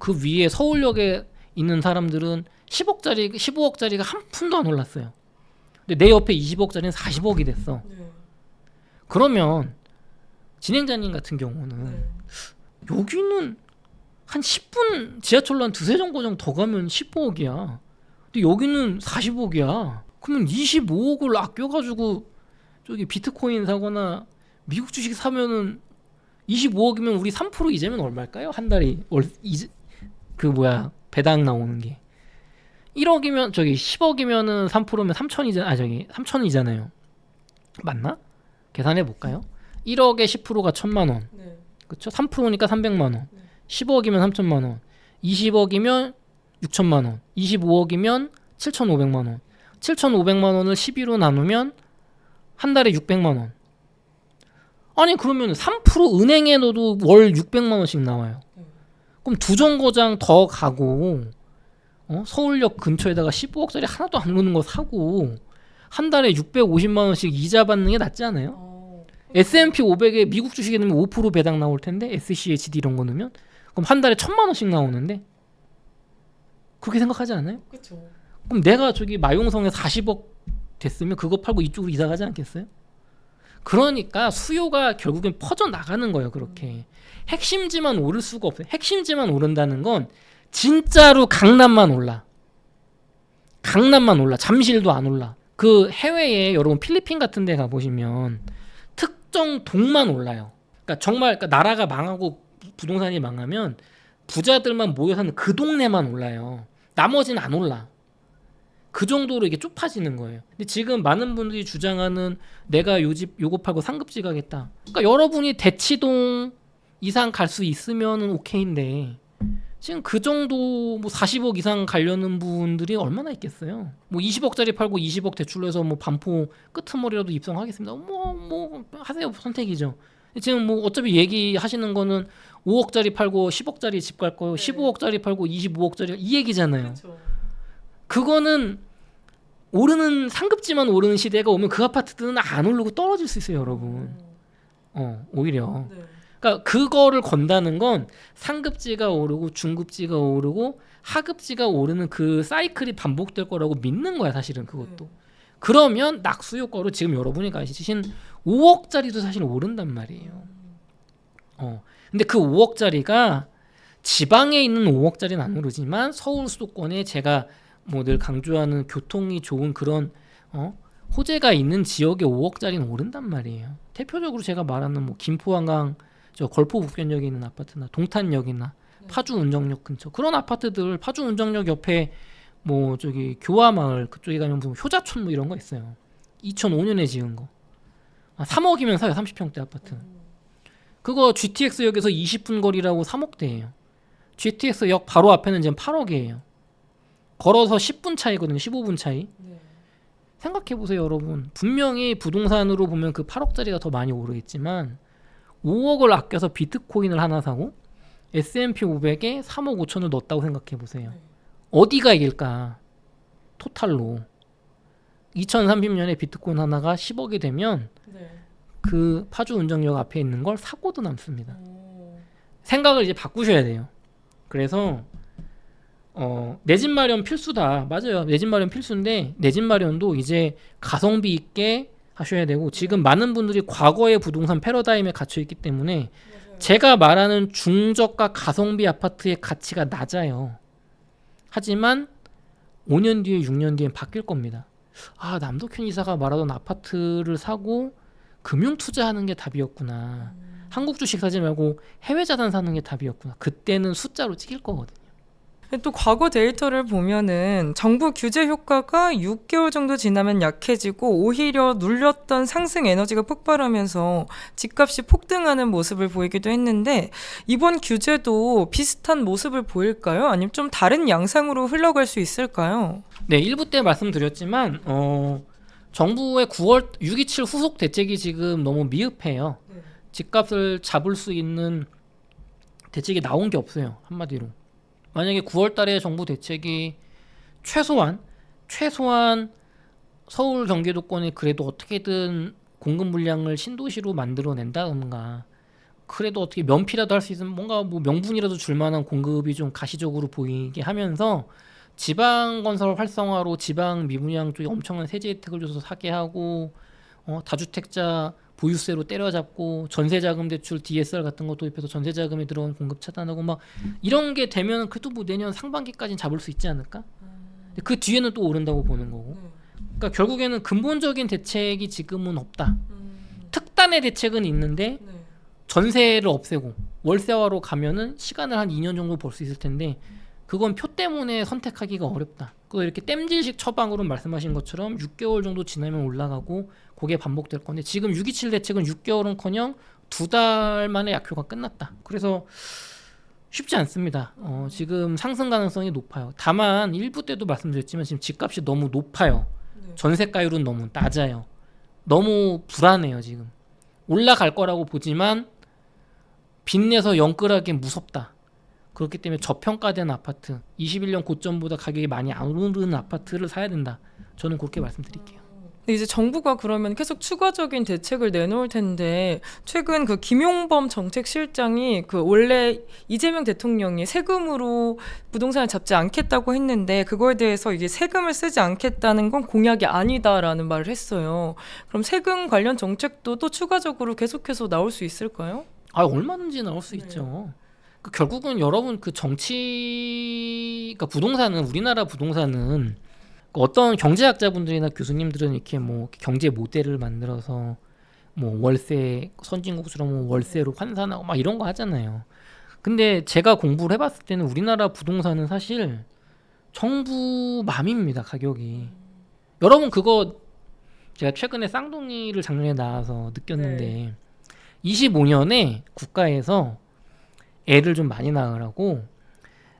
그 위에 서울역에 있는 사람들은 15억짜리가 한 푼도 안 올랐어요. 근데 내 옆에 20억짜리는 40억이 됐어. 그러면 진행자님 같은 경우는 여기는 한 10분 지하철로 한 두세 정거장 더 가면 15억이야. 근데 여기는 40억이야. 그러면 25억을 아껴가지고 저기 비트코인 사거나 미국 주식 사면은 25억이면 우리 3% 이자면 얼마일까요? 한 달에 배당 나오는 게 1억이면 저기 10억이면은 3%면 3천이잖아요. 맞나? 계산해 볼까요? 1억에 10%가 1,000만 원. 그렇죠? 3%니까 300만 원. 10억이면 3천만 원. 20억이면 6천만 원. 25억이면 7,500만 원. 7,500만 원을 12로 나누면 한 달에 600만 원. 아니 그러면 3% 은행에 넣어도 월 600만 원씩 나와요. 그럼 두 정거장 더 가고 서울역 근처에다가 15억짜리 하나도 안 놓는 거 사고 한 달에 650만 원씩 이자 받는 게 낫지 않아요? S&P 500에 미국 주식에 넣으면 5% 배당 나올 텐데 SCHD 이런 거 넣으면 그럼 한 달에 1,000만 원씩 나오는데 그렇게 생각하지 않아요? 그렇죠. 그럼 내가 저기 마용성에 40억 됐으면 그거 팔고 이쪽으로 이사 가지 않겠어요? 그러니까 수요가 결국엔 퍼져 나가는 거예요. 그렇게 핵심지만 오를 수가 없어요. 핵심지만 오른다는 건 진짜로 강남만 올라. 강남만 올라. 잠실도 안 올라. 그 해외에 여러분 필리핀 같은 데 가보시면 특정 동만 올라요. 그러니까 정말 나라가 망하고 부동산이 망하면 부자들만 모여 사는 그 동네만 올라요. 나머지는 안 올라. 그 정도로 이게 좁아지는 거예요. 근데 지금 많은 분들이 주장하는 내가 요 집 요거 팔고 상급지 가겠다. 그러니까 여러분이 대치동 이상 갈 수 있으면 오케이인데 지금 그 정도 뭐 40억 이상 가려는 분들이 얼마나 있겠어요. 뭐 20억짜리 팔고 20억 대출로 해서 뭐 반포 끄트머리라도 입성하겠습니다. 뭐 하세요. 선택이죠. 지금 뭐 어차피 얘기하시는 거는 5억짜리 팔고 10억짜리 집 갈 거예요. 15억짜리 팔고 25억짜리 이 얘기잖아요. 그렇죠. 그거는 오르는 상급지만 오르는 시대가 오면 그 아파트들은 안 오르고 떨어질 수 있어요, 여러분. 오히려. 그러니까 그거를 건다는 건 상급지가 오르고 중급지가 오르고 하급지가 오르는 그 사이클이 반복될 거라고 믿는 거야, 사실은 그것도. 그러면 낙수 효과로 지금 여러분이 가지신 5억짜리도 사실 오른단 말이에요. 근데 그 5억짜리가 지방에 있는 5억짜리는 안 오르지만 서울 수도권에 제가 뭐 늘 강조하는 교통이 좋은 그런 호재가 있는 지역에 5억짜리는 오른단 말이에요. 대표적으로 제가 말하는 뭐 김포 한강 저 걸포 북변역에 있는 아파트나 동탄역이나 파주 운정역 근처 그런 아파트들 파주 운정역 옆에 뭐 저기 교화마을 그쪽에 가면 무슨 효자촌 뭐 이런 거 있어요. 2005년에 지은 거. 3억이면 사요. 30평대 아파트. 그거 GTX역에서 20분 거리라고 3억대예요. GTX역 바로 앞에는 지금 8억이에요. 걸어서 10분 차이거든요. 15분 차이. 생각해보세요, 여러분. 분명히 부동산으로 보면 그 8억짜리가 더 많이 오르겠지만 5억을 아껴서 비트코인을 하나 사고 S&P 500에 3억 5천을 넣었다고 생각해보세요. 어디가 이길까? 토탈로. 2030년에 비트코인 하나가 10억이 되면 그 파주 운정역 앞에 있는 걸 사고도 남습니다. 생각을 이제 바꾸셔야 돼요. 그래서 내 집 마련 필수다. 맞아요. 내 집 마련 필수인데 내 집 마련도 이제 가성비 있게 하셔야 되고 지금 많은 분들이 과거의 부동산 패러다임에 갇혀 있기 때문에 제가 말하는 중저가 가성비 아파트의 가치가 낮아요. 하지만 5년 뒤에 6년 뒤엔 바뀔 겁니다. 아, 남덕현 이사가 말하던 아파트를 사고 금융 투자하는 게 답이었구나. 한국 주식 사지 말고 해외 자산 사는 게 답이었구나. 그때는 숫자로 찍힐 거거든요. 또 과거 데이터를 보면은 정부 규제 효과가 6개월 정도 지나면 약해지고 오히려 눌렸던 상승 에너지가 폭발하면서 집값이 폭등하는 모습을 보이기도 했는데 이번 규제도 비슷한 모습을 보일까요? 아니면 좀 다른 양상으로 흘러갈 수 있을까요? 네, 1부 때 말씀드렸지만 정부의 6.27 후속 대책이 지금 너무 미흡해요. 집값을 잡을 수 있는 대책이 나온 게 없어요. 한마디로. 만약에 9월 달에 정부 대책이 최소한 서울 경기도권에 그래도 어떻게든 공급 물량을 신도시로 만들어낸다던가 그래도 어떻게 면피라도 할 수 있으면 뭔가 뭐 명분이라도 줄 만한 공급이 좀 가시적으로 보이게 하면서 지방 건설 활성화로 지방 미분양 쪽에 엄청난 세제 혜택을 줘서 사게 하고 다주택자 보유세로 때려잡고 전세자금 대출 DSR 같은 거 도입해서 전세자금에 들어온 공급 차단하고 막 이런 게 되면 그래도 뭐 내년 상반기까지는 잡을 수 있지 않을까? 근데 그 뒤에는 또 오른다고 보는 거고. 그러니까 결국에는 근본적인 대책이 지금은 없다. 특단의 대책은 있는데 전세를 없애고 월세화로 가면은 시간을 한 2년 정도 벌 수 있을 텐데 그건 표 때문에 선택하기가 어렵다. 그거 이렇게 땜질식 처방으로 말씀하신 것처럼 6개월 정도 지나면 올라가고 그게 반복될 건데 지금 6.27 대책은 6개월은커녕 2달 만에 약효가 끝났다. 그래서 쉽지 않습니다. 지금 상승 가능성이 높아요. 다만 1부 때도 말씀드렸지만 지금 집값이 너무 높아요. 전세가율은 너무 낮아요. 너무 불안해요. 지금 올라갈 거라고 보지만 빚내서 영끌하기엔 무섭다. 그렇기 때문에 저평가된 아파트 21년 고점보다 가격이 많이 안 오르는 아파트를 사야 된다. 저는 그렇게 말씀드릴게요. 근데 이제 정부가 그러면 계속 추가적인 대책을 내놓을 텐데 최근 그 김용범 정책실장이 그 원래 이재명 대통령이 세금으로 부동산을 잡지 않겠다고 했는데 그거에 대해서 이게 세금을 쓰지 않겠다는 건 공약이 아니다라는 말을 했어요. 그럼 세금 관련 정책도 또 추가적으로 계속해서 나올 수 있을까요? 얼마든지 나올 수 있죠. 결국은 여러분 그 그러니까 부동산은 우리나라 부동산은 어떤 경제학자분들이나 교수님들은 이렇게 뭐 경제 모델을 만들어서 뭐 월세 선진국처럼 뭐 월세로 환산하고 막 이런 거 하잖아요. 근데 제가 공부를 해봤을 때는 우리나라 부동산은 사실 정부 맘입니다. 가격이. 여러분 그거 제가 최근에 쌍둥이를 작년에 낳아서 느꼈는데 25년에 국가에서 애를 좀 많이 낳으라고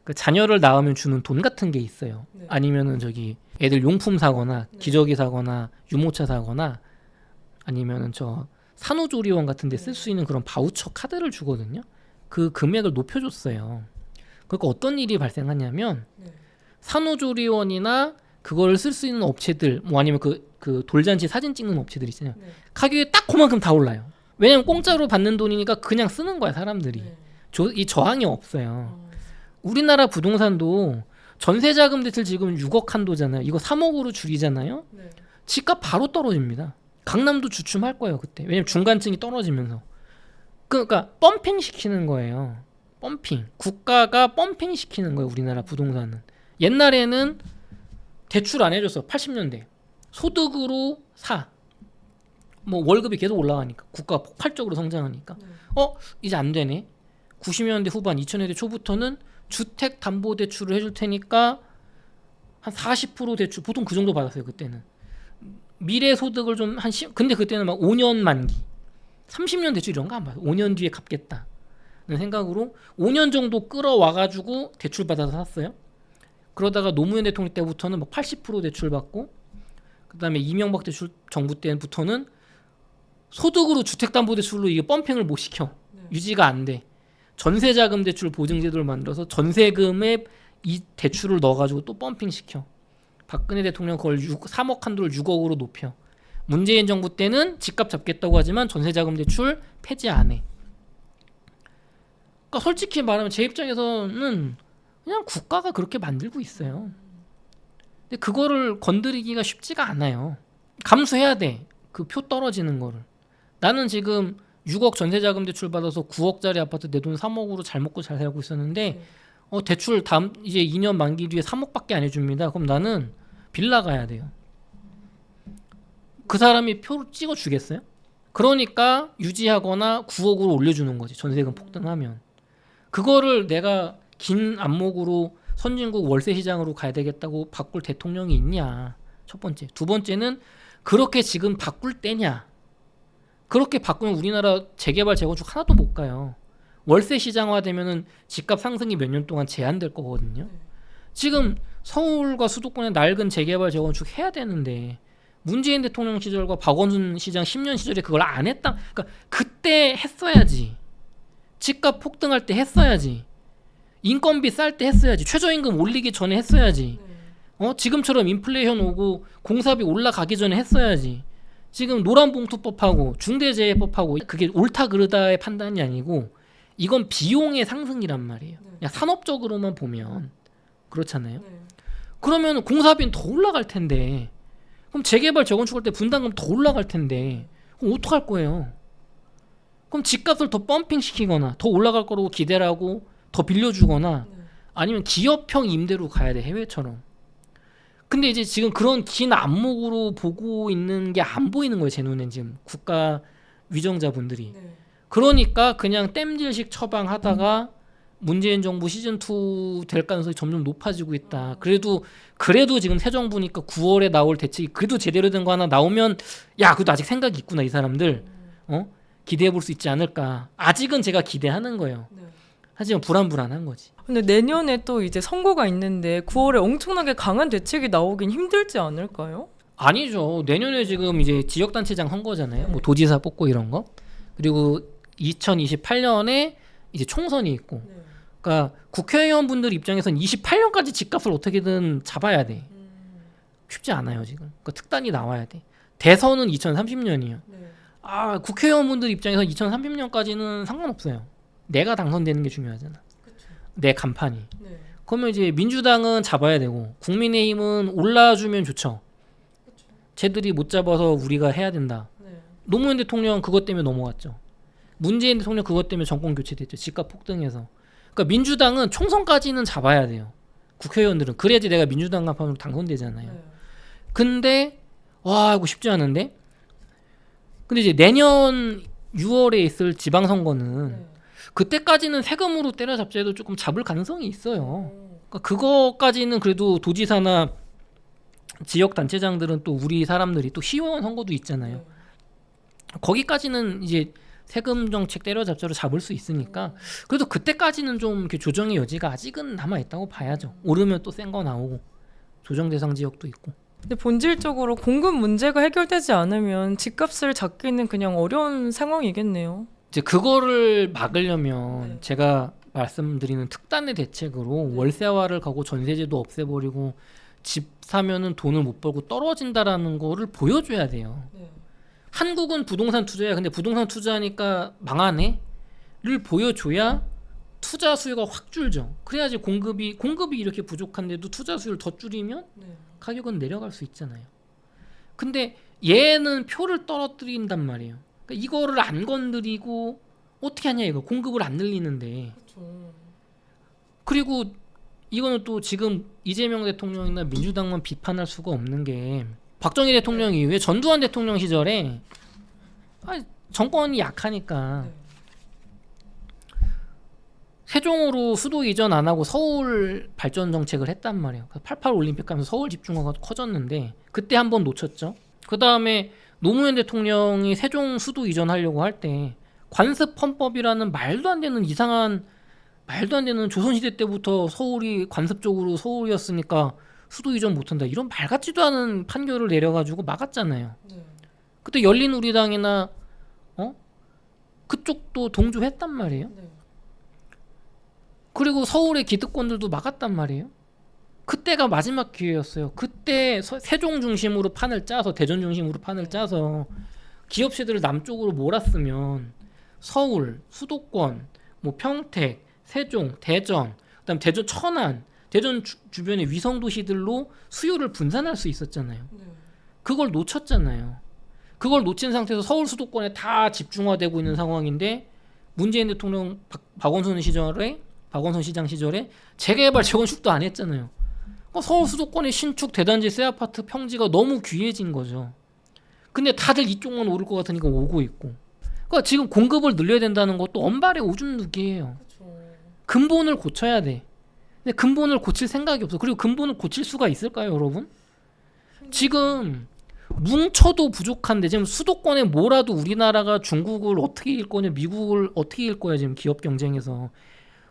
그 자녀를 낳으면 주는 돈 같은 게 있어요. 아니면은 저기 애들 용품 사거나 기저귀 사거나 유모차 사거나 아니면은 저 산후조리원 같은 데 쓸 수 있는 그런 바우처 카드를 주거든요. 그 금액을 높여줬어요. 그러니까 어떤 일이 발생하냐면 산후조리원이나 그걸 쓸 수 있는 업체들 뭐 아니면 그 돌잔치 사진 찍는 업체들 있잖아요. 가격이 딱 그만큼 다 올라요. 왜냐면 공짜로 받는 돈이니까 그냥 쓰는 거야 사람들이. 이 저항이 없어요. 우리나라 부동산도 전세자금 대출 지금 6억 한도잖아요. 이거 3억으로 줄이잖아요. 집값 바로 떨어집니다. 강남도 주춤할 거예요 그때. 왜냐면 중간층이 떨어지면서. 그러니까 펌핑 시키는 거예요. 펌핑. 국가가 펌핑 시키는 거예요 우리나라 부동산은. 옛날에는 대출 안 해줬어. 80년대. 소득으로 사. 뭐 월급이 계속 올라가니까 국가가 폭발적으로 성장하니까 이제 안 되네. 90년대 후반 2000년대 초부터는 주택담보대출을 해줄 테니까 한 40% 대출 보통 그 정도 받았어요 그때는. 미래 소득을 좀 근데 그때는 막 5년 만기 30년 대출 이런 거 안 받아요. 5년 뒤에 갚겠다는 생각으로 5년 정도 끌어와가지고 대출 받아서 샀어요. 그러다가 노무현 대통령 때부터는 막 80% 대출 받고 그 다음에 이명박 대출 정부 때부터는 소득으로 주택담보대출로 이게 펌핑을 못 시켜. 유지가 안 돼. 전세자금 대출 보증제도를 만들어서 전세금에 이 대출을 넣어가지고 또 펌핑 시켜. 박근혜 대통령 그걸 3억 한도를 6억으로 높여. 문재인 정부 때는 집값 잡겠다고 하지만 전세자금 대출 폐지 안 해. 그러니까 솔직히 말하면 제 입장에서는 그냥 국가가 그렇게 만들고 있어요. 근데 그거를 건드리기가 쉽지가 않아요. 감수해야 돼. 그 표 떨어지는 거를. 나는 지금 6억 전세자금 대출 받아서 9억짜리 아파트 내 돈 3억으로 잘 먹고 잘 살고 있었는데 대출 다음 이제 2년 만기 뒤에 3억밖에 안 해줍니다. 그럼 나는 빌라 가야 돼요. 그 사람이 표를 찍어 주겠어요? 그러니까 유지하거나 9억으로 올려주는 거지. 전세금 폭등하면. 그거를 내가 긴 안목으로 선진국 월세 시장으로 가야 되겠다고 바꿀 대통령이 있냐. 첫 번째. 두 번째는 그렇게 지금 바꿀 때냐. 그렇게 바꾸면 우리나라 재개발 재건축 하나도 못 가요. 월세 시장화 되면은 집값 상승이 몇 년 동안 제한될 거거든요. 지금 서울과 수도권에 낡은 재개발 재건축 해야 되는데 문재인 대통령 시절과 박원순 시장 10년 시절에 그걸 안 했다. 그러니까 그때 했어야지. 집값 폭등할 때 했어야지. 인건비 쌀 때 했어야지. 최저임금 올리기 전에 했어야지. 지금처럼 인플레이션 오고 공사비 올라가기 전에 했어야지. 지금 노란봉투법하고 중대재해법하고 그게 옳다 그르다의 판단이 아니고 이건 비용의 상승이란 말이에요. 그냥 산업적으로만 보면 그렇잖아요. 그러면 공사비는 더 올라갈 텐데 그럼 재개발 재건축할 때 분담금 더 올라갈 텐데 그럼 어떡할 거예요? 그럼 집값을 더 펌핑 시키거나 더 올라갈 거라고 기대를 하고 더 빌려주거나 아니면 기업형 임대로 가야 돼, 해외처럼. 근데 이제 지금 그런 긴 안목으로 보고 있는 게 안 보이는 거예요, 제 눈엔 지금 국가 위정자분들이. 그러니까 그냥 땜질식 처방하다가 문재인 정부 시즌2 될 가능성이 점점 높아지고 있다. 그래도 지금 새 정부니까 9월에 나올 대책이 그래도 제대로 된 거 하나 나오면 야, 그래도 아직 생각이 있구나 이 사람들. 기대해 볼 수 있지 않을까. 아직은 제가 기대하는 거예요. 하지만 불안한 거지. 근데 내년에 또 이제 선거가 있는데 9월에 엄청나게 강한 대책이 나오긴 힘들지 않을까요? 아니죠. 내년에 지금 이제 지역단체장 선거잖아요. 뭐 도지사 뽑고 이런 거. 그리고 2028년에 이제 총선이 있고. 그러니까 국회의원분들 입장에서는 28년까지 집값을 어떻게든 잡아야 돼. 쉽지 않아요 지금. 그러니까 특단이 나와야 돼. 대선은 2030년이에요. 국회의원분들 입장에서 2030년까지는 상관없어요. 내가 당선되는 게 중요하잖아. 내 간판이. 그러면 이제 민주당은 잡아야 되고 국민의힘은 올라주면 좋죠. 쟤들이 못 잡아서 우리가 해야 된다. 노무현 대통령 그것 때문에 넘어갔죠. 문재인 대통령 그것 때문에 정권 교체됐죠. 집값 폭등해서. 그러니까 민주당은 총선까지는 잡아야 돼요. 국회의원들은. 그래야지 내가 민주당 간판으로 당선되잖아요. 근데 와, 이거 쉽지 않은데. 근데 이제 내년 6월에 있을 지방선거는 그때까지는 세금으로 때려잡자 해도 조금 잡을 가능성이 있어요. 그러니까 그거까지는 그래도 도지사나 지역단체장들은 또 우리 사람들이 또 시의원 선거도 있잖아요. 거기까지는 이제 세금 정책 때려잡자로 잡을 수 있으니까 그래도 그때까지는 좀 이렇게 조정의 여지가 아직은 남아있다고 봐야죠. 오르면 또 센 거 나오고 조정 대상 지역도 있고. 근데 본질적으로 공급 문제가 해결되지 않으면 집값을 잡기는 그냥 어려운 상황이겠네요. 이제 그거를 막으려면 제가 말씀드리는 특단의 대책으로 월세화를 가고 전세제도 없애버리고 집 사면은 돈을 못 벌고 떨어진다라는 거를 보여줘야 돼요. 한국은 부동산 투자야. 근데 부동산 투자하니까 망하네? 를 보여줘야 투자 수요가 확 줄죠. 그래야지 공급이 이렇게 부족한데도 투자 수요를 더 줄이면 가격은 내려갈 수 있잖아요. 근데 얘는 표를 떨어뜨린단 말이에요. 그러니까 이거를 안 건드리고 어떻게 하냐 이거. 공급을 안 늘리는데. 그리고 이거는 또 지금 이재명 대통령이나 민주당만 비판할 수가 없는 게 박정희 대통령 이후에 전두환 대통령 시절에 정권이 약하니까 세종으로 수도 이전 안 하고 서울 발전 정책을 했단 말이에요. 88 올림픽 하면서 서울 집중화가 커졌는데 그때 한번 놓쳤죠. 그 다음에 노무현 대통령이 세종 수도 이전하려고 할 때 관습 헌법이라는 말도 안 되는 조선시대 때부터 서울이 관습적으로 서울이었으니까 수도 이전 못한다 이런 말 같지도 않은 판결을 내려가지고 막았잖아요. 그때 열린우리당이나 그쪽도 동조했단 말이에요. 그리고 서울의 기득권들도 막았단 말이에요. 그때가 마지막 기회였어요. 그때 세종 중심으로 판을 짜서 대전 중심으로 판을 짜서 기업체들을 남쪽으로 몰았으면 서울, 수도권, 뭐 평택, 세종, 대전, 그다음 대전 천안, 대전 주변의 위성 도시들로 수요를 분산할 수 있었잖아요. 그걸 놓쳤잖아요. 그걸 놓친 상태에서 서울 수도권에 다 집중화되고 있는 상황인데 문재인 대통령 박원순 시장 시절에 재개발 재건축도 안 했잖아요. 서울 수도권의 신축 대단지 새 아파트 평지가 너무 귀해진 거죠. 근데 다들 이쪽만 오를 것 같으니까 오고 있고. 그러니까 지금 공급을 늘려야 된다는 것도 언발의 오줌 누기예요. 근본을 고쳐야 돼. 근데 근본을 고칠 생각이 없어. 그리고 근본을 고칠 수가 있을까요, 여러분? 지금 뭉쳐도 부족한데 지금 수도권에 뭐라도 우리나라가 중국을 어떻게 이길 거냐, 미국을 어떻게 이길 거야 지금 기업 경쟁에서.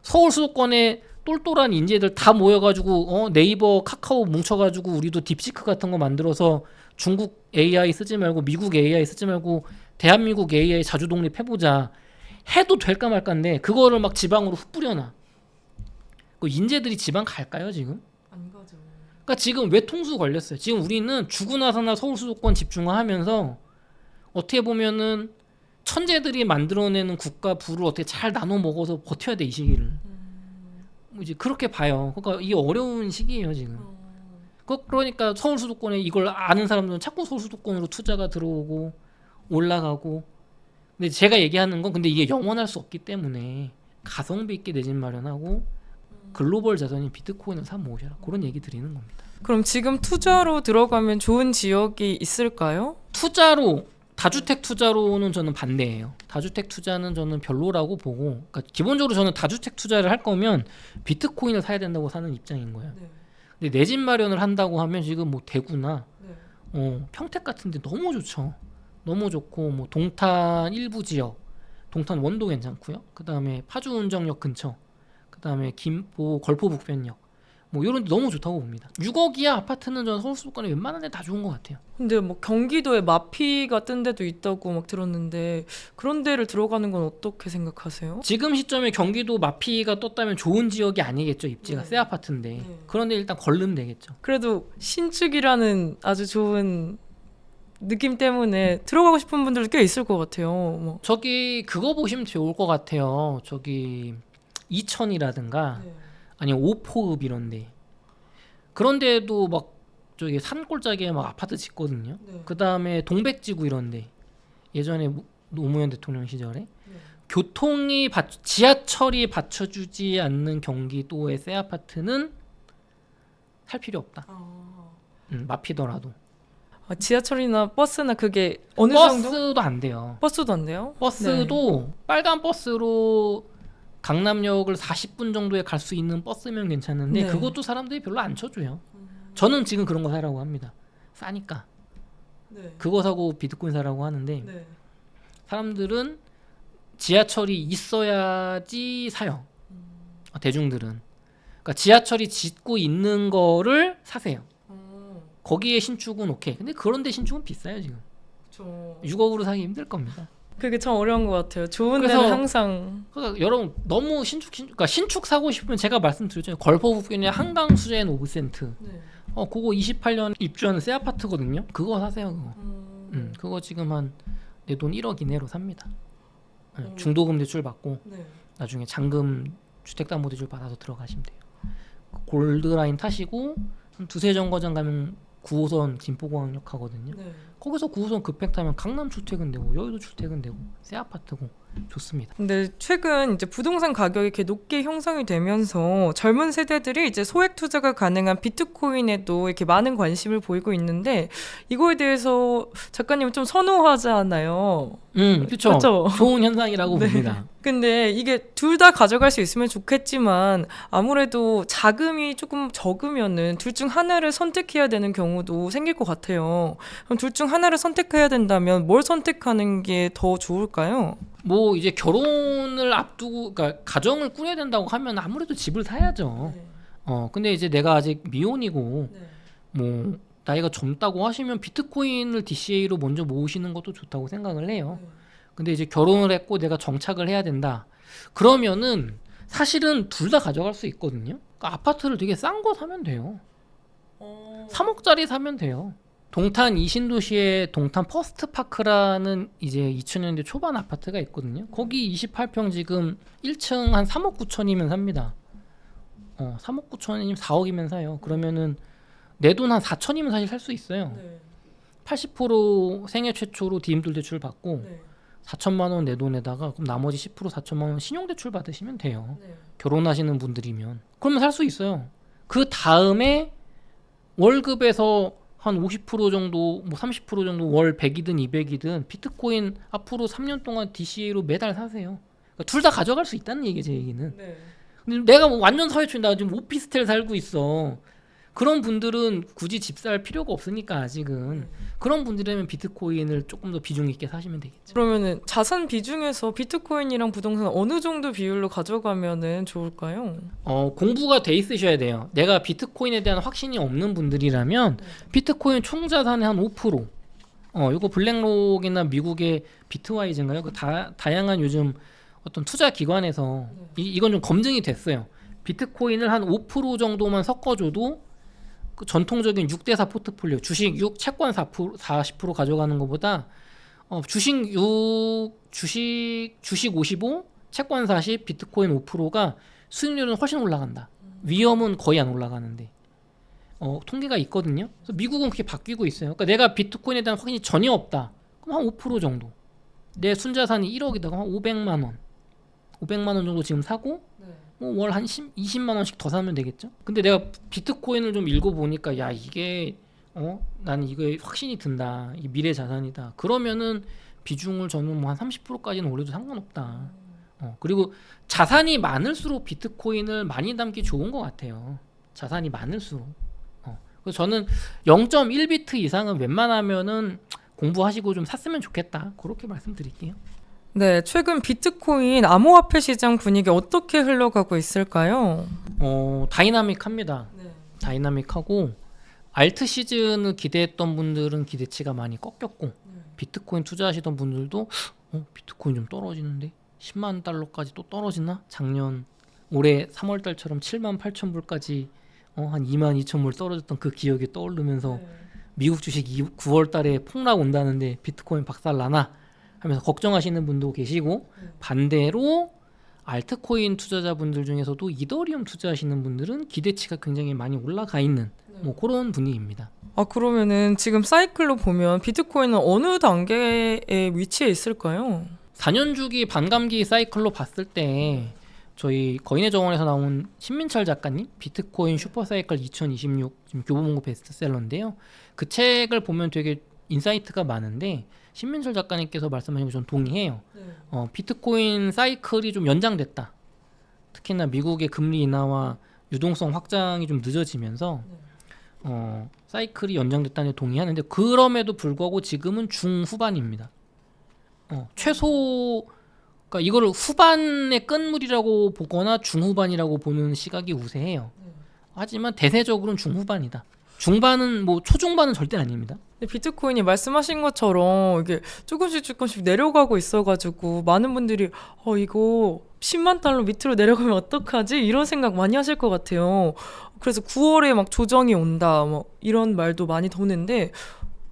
서울 수도권에 똘똘한 인재들 다 모여가지고 네이버, 카카오 뭉쳐가지고 우리도 딥시크 같은 거 만들어서 중국 AI 쓰지 말고 미국 AI 쓰지 말고 대한민국 AI 자주 독립해보자 해도 될까 말까인데 그거를 막 지방으로 흩뿌려놔. 그 인재들이 지방 갈까요 지금? 안 가죠. 그러니까 지금 외통수 걸렸어요. 지금 우리는 주고 나서나 서울 수도권 집중화하면서 어떻게 보면은 천재들이 만들어내는 국가 부를 어떻게 잘 나눠 먹어서 버텨야 돼 이 시기를. 뭐 이제 그렇게 봐요. 그러니까 이게 어려운 시기예요 지금. 그러니까 서울 수도권에 이걸 아는 사람들은 자꾸 서울 수도권으로 투자가 들어오고 올라가고. 근데 제가 얘기하는 건 근데 이게 영원할 수 없기 때문에 가성비 있게 내 집 마련하고 글로벌 자산인 비트코인을 사 모으셔라. 그런 얘기 드리는 겁니다. 그럼 지금 투자로 들어가면 좋은 지역이 있을까요? 투자로 다주택 투자로는 저는 반대예요. 다주택 투자는 저는 별로라고 보고, 그러니까 기본적으로 저는 다주택 투자를 할 거면 비트코인을 사야 된다고 사는 입장인 거예요. 네. 근데 내 집 마련을 한다고 하면 지금 뭐 대구나 네. 평택 같은데 너무 좋죠. 너무 좋고 뭐 동탄 일부 지역, 동탄 원도 괜찮고요. 그 다음에 파주 운정역 근처, 그 다음에 김포 걸포 북변역, 뭐 이런 데 너무 좋다고 봅니다. 6억 이하 아파트는 저는 서울 수도권에 웬만한 데 다 좋은 것 같아요. 근데 뭐 경기도에 마피가 뜬 데도 있다고 막 들었는데 그런 데를 들어가는 건 어떻게 생각하세요? 지금 시점에 경기도 마피가 떴다면 좋은 지역이 아니겠죠. 입지가 네. 새 아파트인데. 네. 그런데 일단 걸르면 되겠죠. 그래도 신축이라는 아주 좋은 느낌 때문에 들어가고 싶은 분들도 꽤 있을 것 같아요. 뭐. 저기 그거 보시면 좋을 것 같아요. 저기 이천이라든가 아니면 오포읍 이런데. 그런데도 막 저기 산골짜기에 막 아파트 짓거든요. 그 다음에 동백지구 이런데 예전에 노무현 대통령 시절에 교통이 지하철이 받쳐주지 않는 경기도의 새 아파트는 살 필요 없다. 마피더라도. 지하철이나 버스나 그게 어느 정도? 버스도 안 돼요. 버스도 안 돼요? 버스도 빨간 버스로 강남역을 40분 정도에 갈 수 있는 버스면 괜찮은데 네. 그것도 사람들이 별로 안 쳐줘요. 저는 지금 그런 거 사라고 합니다. 싸니까. 네. 그거 사고 비트코인 사라고 하는데 네. 사람들은 지하철이 있어야지 사요. 대중들은. 그러니까 지하철이 짓고 있는 거를 사세요. 거기에 신축은 오케이. 근데 그런데 신축은 비싸요 지금. 6억으로 사기 힘들 겁니다. 그게 참 어려운 것 같아요. 좋은 그래서- 데는 항상 그러니까 여러분 너무 그러니까 신축 사고 싶으면 제가 말씀드렸잖아요. 걸포북변의 한강 수제인 오브센트. 그거 28년 입주하는 새 아파트거든요. 그거 사세요 그거. 그거 지금 한 내 돈 1억 이내로 삽니다. 중도금 대출 받고 나중에 잔금 주택담보대출 받아서 들어가시면 돼요. 골드라인 타시고 한 두세 정거장 가면 9호선 김포공항역 가거든요. 거기서 9호선 급행 타면 강남 출퇴근 되고 여의도 출퇴근 되고 새 아파트고 좋습니다. 근데 최근 이제 부동산 가격이 이렇게 높게 형성이 되면서 젊은 세대들이 이제 소액 투자가 가능한 비트코인에도 이렇게 많은 관심을 보이고 있는데 이거에 대해서 작가님은 좀 선호하지 않아요? 그렇죠. 그쵸? 좋은 현상이라고 네. 봅니다. 근데 이게 둘 다 가져갈 수 있으면 좋겠지만 아무래도 자금이 조금 적으면은 둘 중 하나를 선택해야 되는 경우도 생길 것 같아요. 그럼 둘 중 하나를 선택해야 된다면 뭘 선택하는 게 더 좋을까요? 뭐 이제 결혼을 앞두고 그러니까 가정을 꾸려야 된다고 하면 아무래도 집을 사야죠. 근데 이제 내가 아직 미혼이고 뭐 나이가 젊다고 하시면 비트코인을 DCA로 먼저 모으시는 것도 좋다고 생각을 해요. 근데 이제 결혼을 했고 내가 정착을 해야 된다. 그러면은 사실은 둘 다 가져갈 수 있거든요. 그러니까 아파트를 되게 싼 거 사면 돼요. 3억짜리 사면 돼요. 동탄 이신도시에 동탄 퍼스트파크라는 이제 2000년대 초반 아파트가 있거든요. 거기 28평 지금 1층 한 3억 9천이면 삽니다. 3억 9천이면 4억이면 사요. 그러면은 내 돈 한 4천이면 사실 살 수 있어요. 80% 생애 최초로 디임돌 대출 받고 4천만 원 내 돈에다가 그럼 나머지 10% 4천만 원 신용 대출 받으시면 돼요. 결혼하시는 분들이면 그러면 살 수 있어요. 그 다음에 월급에서 한 50% 정도, 뭐 30% 정도 월 100이든 200이든 비트코인 앞으로 3년 동안 DCA로 매달 사세요. 그러니까 둘 다 가져갈 수 있다는 얘기예요, 제 얘기는. 근데 내가 뭐 완전 사회초년, 나 지금 오피스텔 살고 있어. 그런 분들은 굳이 집 살 필요가 없으니까 아직은. 그런 분들이라면 비트코인을 조금 더 비중 있게 사시면 되겠죠. 그러면은 자산 비중에서 비트코인이랑 부동산 어느 정도 비율로 가져가면은 좋을까요? 공부가 돼 있으셔야 돼요. 내가 비트코인에 대한 확신이 없는 분들이라면 비트코인 총 자산의 한 5%. 이거 블랙록이나 미국의 비트와이즈인가요? 그 다양한 요즘 어떤 투자 기관에서 이건 좀 검증이 됐어요. 비트코인을 한 5% 정도만 섞어줘도 그 전통적인 6대4 포트폴리오, 주식 6, 채권 40% 가져가는 것보다 주식 55, 채권 40, 비트코인 5%가 수익률은 훨씬 올라간다. 위험은 거의 안 올라가는데. 통계가 있거든요. 그래서 미국은 그게 바뀌고 있어요. 그러니까 내가 비트코인에 대한 확신이 전혀 없다. 그럼 한 5% 정도. 내 순자산이 1억이다. 그럼 한 500만 원. 500만 원 정도 지금 사고 월 한 20만 원씩 더 사면 되겠죠. 근데 내가 비트코인을 좀 읽어보니까 야 이게 나는 이거에 확신이 든다. 이게 미래 자산이다. 그러면은 비중을 저는 뭐 한 30%까지는 올려도 상관없다. 그리고 자산이 많을수록 비트코인을 많이 담기 좋은 것 같아요. 자산이 많을수록. 그래서 저는 0.1비트 이상은 웬만하면은 공부하시고 좀 샀으면 좋겠다. 그렇게 말씀드릴게요. 네, 최근 비트코인 암호화폐 시장 분위기 어떻게 흘러가고 있을까요? 다이나믹합니다. 다이나믹하고 알트 시즌을 기대했던 분들은 기대치가 많이 꺾였고 비트코인 투자하시던 분들도 비트코인 좀 떨어지는데 10만 달러까지 또 떨어지나? 올해 3월 달처럼 7만 8천 불까지 한 2만 2천 불 떨어졌던 그 기억이 떠오르면서 미국 주식 9월 달에 폭락 온다는데 비트코인 박살나나? 하면서 걱정하시는 분도 계시고 반대로 알트코인 투자자분들 중에서도 이더리움 투자하시는 분들은 기대치가 굉장히 많이 올라가 있는 뭐 그런 분위기입니다. 그러면은 지금 사이클로 보면 비트코인은 어느 단계에 위치해 있을까요? 4년 주기 반감기 사이클로 봤을 때 저희 거인의 정원에서 나온 신민철 작가님 비트코인 슈퍼사이클 2026 지금 교보문고 베스트셀러인데요. 그 책을 보면 되게 인사이트가 많은데 신민철 작가님께서 말씀하신 거 전 동의해요. 비트코인 사이클이 좀 연장됐다. 특히나 미국의 금리 인하와 유동성 확장이 좀 늦어지면서 사이클이 연장됐다는 데 동의하는데 그럼에도 불구하고 지금은 중후반입니다. 최소 그러니까 이거를 후반의 끝물이라고 보거나 중후반이라고 보는 시각이 우세해요. 하지만 대세적으로는 중후반이다. 중반은 뭐 초중반은 절대 아닙니다. 비트코인이 말씀하신 것처럼 이게 조금씩 내려가고 있어가지고 많은 분들이 이거 10만 달러 밑으로 내려가면 어떡하지? 이런 생각 많이 하실 것 같아요. 그래서 9월에 막 조정이 온다 뭐 이런 말도 많이 도는데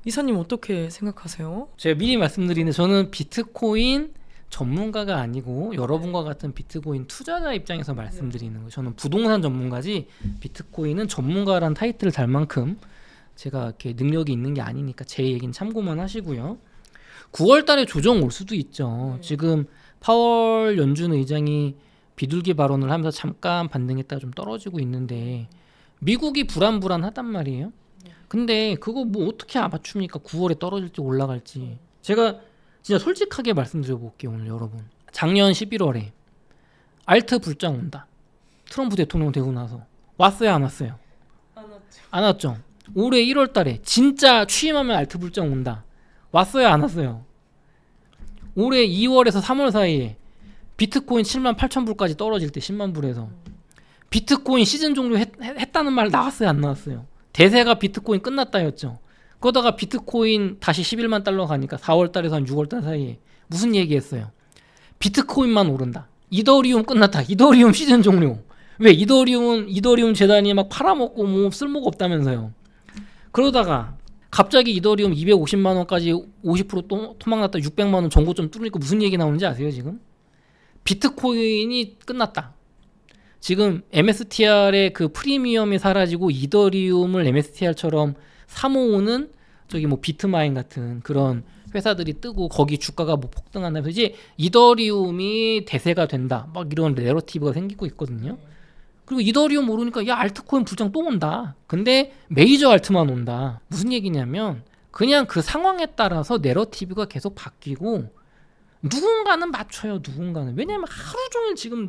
이사님 어떻게 생각하세요? 제가 미리 말씀드리는데 저는 비트코인 전문가가 아니고 여러분과 같은 비트코인 투자자 입장에서 말씀드리는 거예요. 저는 부동산 전문가지 비트코인은 전문가란 타이틀을 달 만큼 제가 이렇게 능력이 있는 게 아니니까 제 얘기는 참고만 하시고요. 9월 달에 조정 올 수도 있죠. 지금 파월 연준 의장이 비둘기 발언을 하면서 잠깐 반등했다가 좀 떨어지고 있는데 미국이 불안하단 말이에요. 근데 그거 뭐 어떻게 맞춥니까? 9월에 떨어질지 올라갈지. 제가 진짜 솔직하게 말씀드려 볼게요. 오늘 여러분. 작년 11월에 알트 불장 온다. 트럼프 대통령 되고 나서 왔어요 안 왔어요? 안 왔죠. 올해 1월 달에 진짜 취임하면 알트 불장 온다. 왔어요 안 왔어요? 올해 2월에서 3월 사이에 비트코인 7만 8천 불까지 떨어질 때 10만 불에서 비트코인 시즌 종료했다는 말 나왔어요 안 나왔어요? 대세가 비트코인 끝났다였죠. 그러다가 비트코인 다시 11만 달러 가니까 4월 달에서 한 6월 달 사이에 무슨 얘기했어요? 비트코인만 오른다. 이더리움 끝났다. 이더리움 시즌 종료. 왜? 이더리움 재단이 막 팔아먹고 뭐 쓸모가 없다면서요. 그러다가 갑자기 이더리움 250만 원까지 50% 토막났다. 600만 원 정고점 뚫으니까 무슨 얘기 나오는지 아세요 지금? 비트코인이 끝났다. 지금 MSTR의 그 프리미엄이 사라지고 이더리움을 MSTR처럼 사모으는 저기 뭐 비트마인 같은 그런 회사들이 뜨고 거기 주가가 뭐 폭등한다면서 이제 이더리움이 대세가 된다. 막 이런 내러티브가 생기고 있거든요. 그리고 이더리움 오르니까 야 알트코인 불장 또 온다. 근데 메이저 알트만 온다. 무슨 얘기냐면 그냥 그 상황에 따라서 내러티브가 계속 바뀌고 누군가는 맞춰요. 누군가는. 왜냐면 하루 종일 지금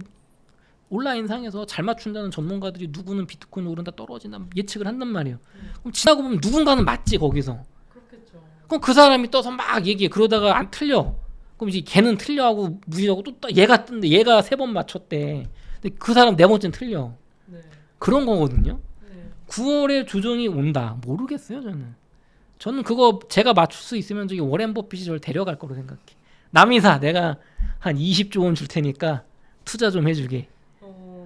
온라인상에서 잘 맞춘다는 전문가들이 누구는 비트코인 오른다 떨어진다 예측을 한단 말이에요. 그럼 지나고 보면 누군가는 맞지 거기서. 그렇겠죠. 그럼 그 사람이 떠서 막 얘기해. 그러다가 안 틀려. 그럼 이제 걔는 틀려하고 무시하고 또 얘가 뜬데 얘가 3번 맞췄대. 근데 그 사람 4번째는 틀려. 네. 그런 거거든요. 네. 9월에 조정이 온다. 모르겠어요 저는 그거 제가 맞출 수 있으면 저기 워렌 버핏이 저를 데려갈 거로 생각해. 남이사 내가 한 20조 원 줄 테니까 투자 좀 해주게.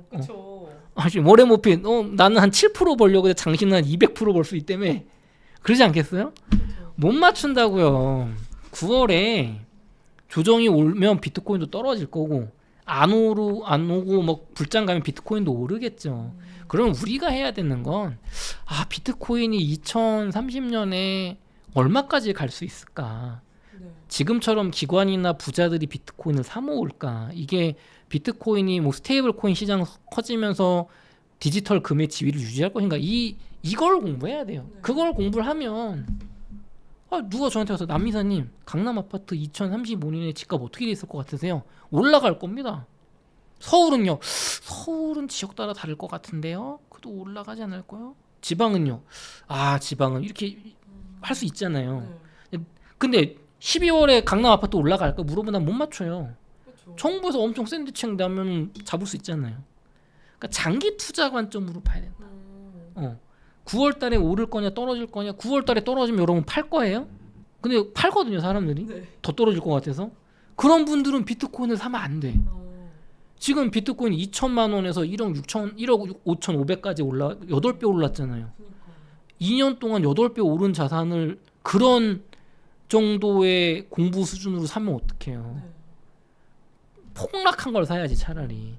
그렇죠. 지금 워렌 버핏 나는 한 7% 벌려고 근데 당신은 한 200% 벌 수 있다며. 그러지 않겠어요? 못 맞춘다고요. 9월에 조정이 오면 비트코인도 떨어질 거고 안 오고 뭐 불장 가면 비트코인도 오르겠죠. 그럼 우리가 해야 되는 건 비트코인이 2030년에 얼마까지 갈 수 있을까? 네. 지금처럼 기관이나 부자들이 비트코인을 사 모을까? 이게 비트코인이 뭐 스테이블 코인 시장 커지면서 디지털 금의 지위를 유지할 것인가? 이걸 공부해야 돼요. 네. 그걸 공부를 하면 누가 저한테 와서 남이사님 강남 아파트 2035년에 집값 어떻게 돼 있을 것 같으세요? 올라갈 겁니다. 서울은요? 서울은 지역 따라 다를 것 같은데요. 그래도 올라가지 않을까요? 지방은요? 지방은 이렇게 할 수 있잖아요. 네. 근데 12월에 강남 아파트 올라갈까 물어보면 못 맞춰요. 그렇죠. 정부에서 엄청 샌드위치 나면 잡을 수 있잖아요. 그러니까 장기 투자 관점으로 봐야 된다. 9월 달에 오를 거냐 떨어질 거냐. 9월 달에 떨어지면 여러분 팔 거예요? 근데 팔거든요 사람들이. 네. 더 떨어질 것 같아서. 그런 분들은 비트코인을 사면 안 돼. 지금 비트코인 2천만 원에서 1억 5,500까지 8배 올랐잖아요. 2년 동안 8배 오른 자산을 그런 정도의 공부 수준으로 사면 어떡해요. 폭락한 걸 사야지 차라리.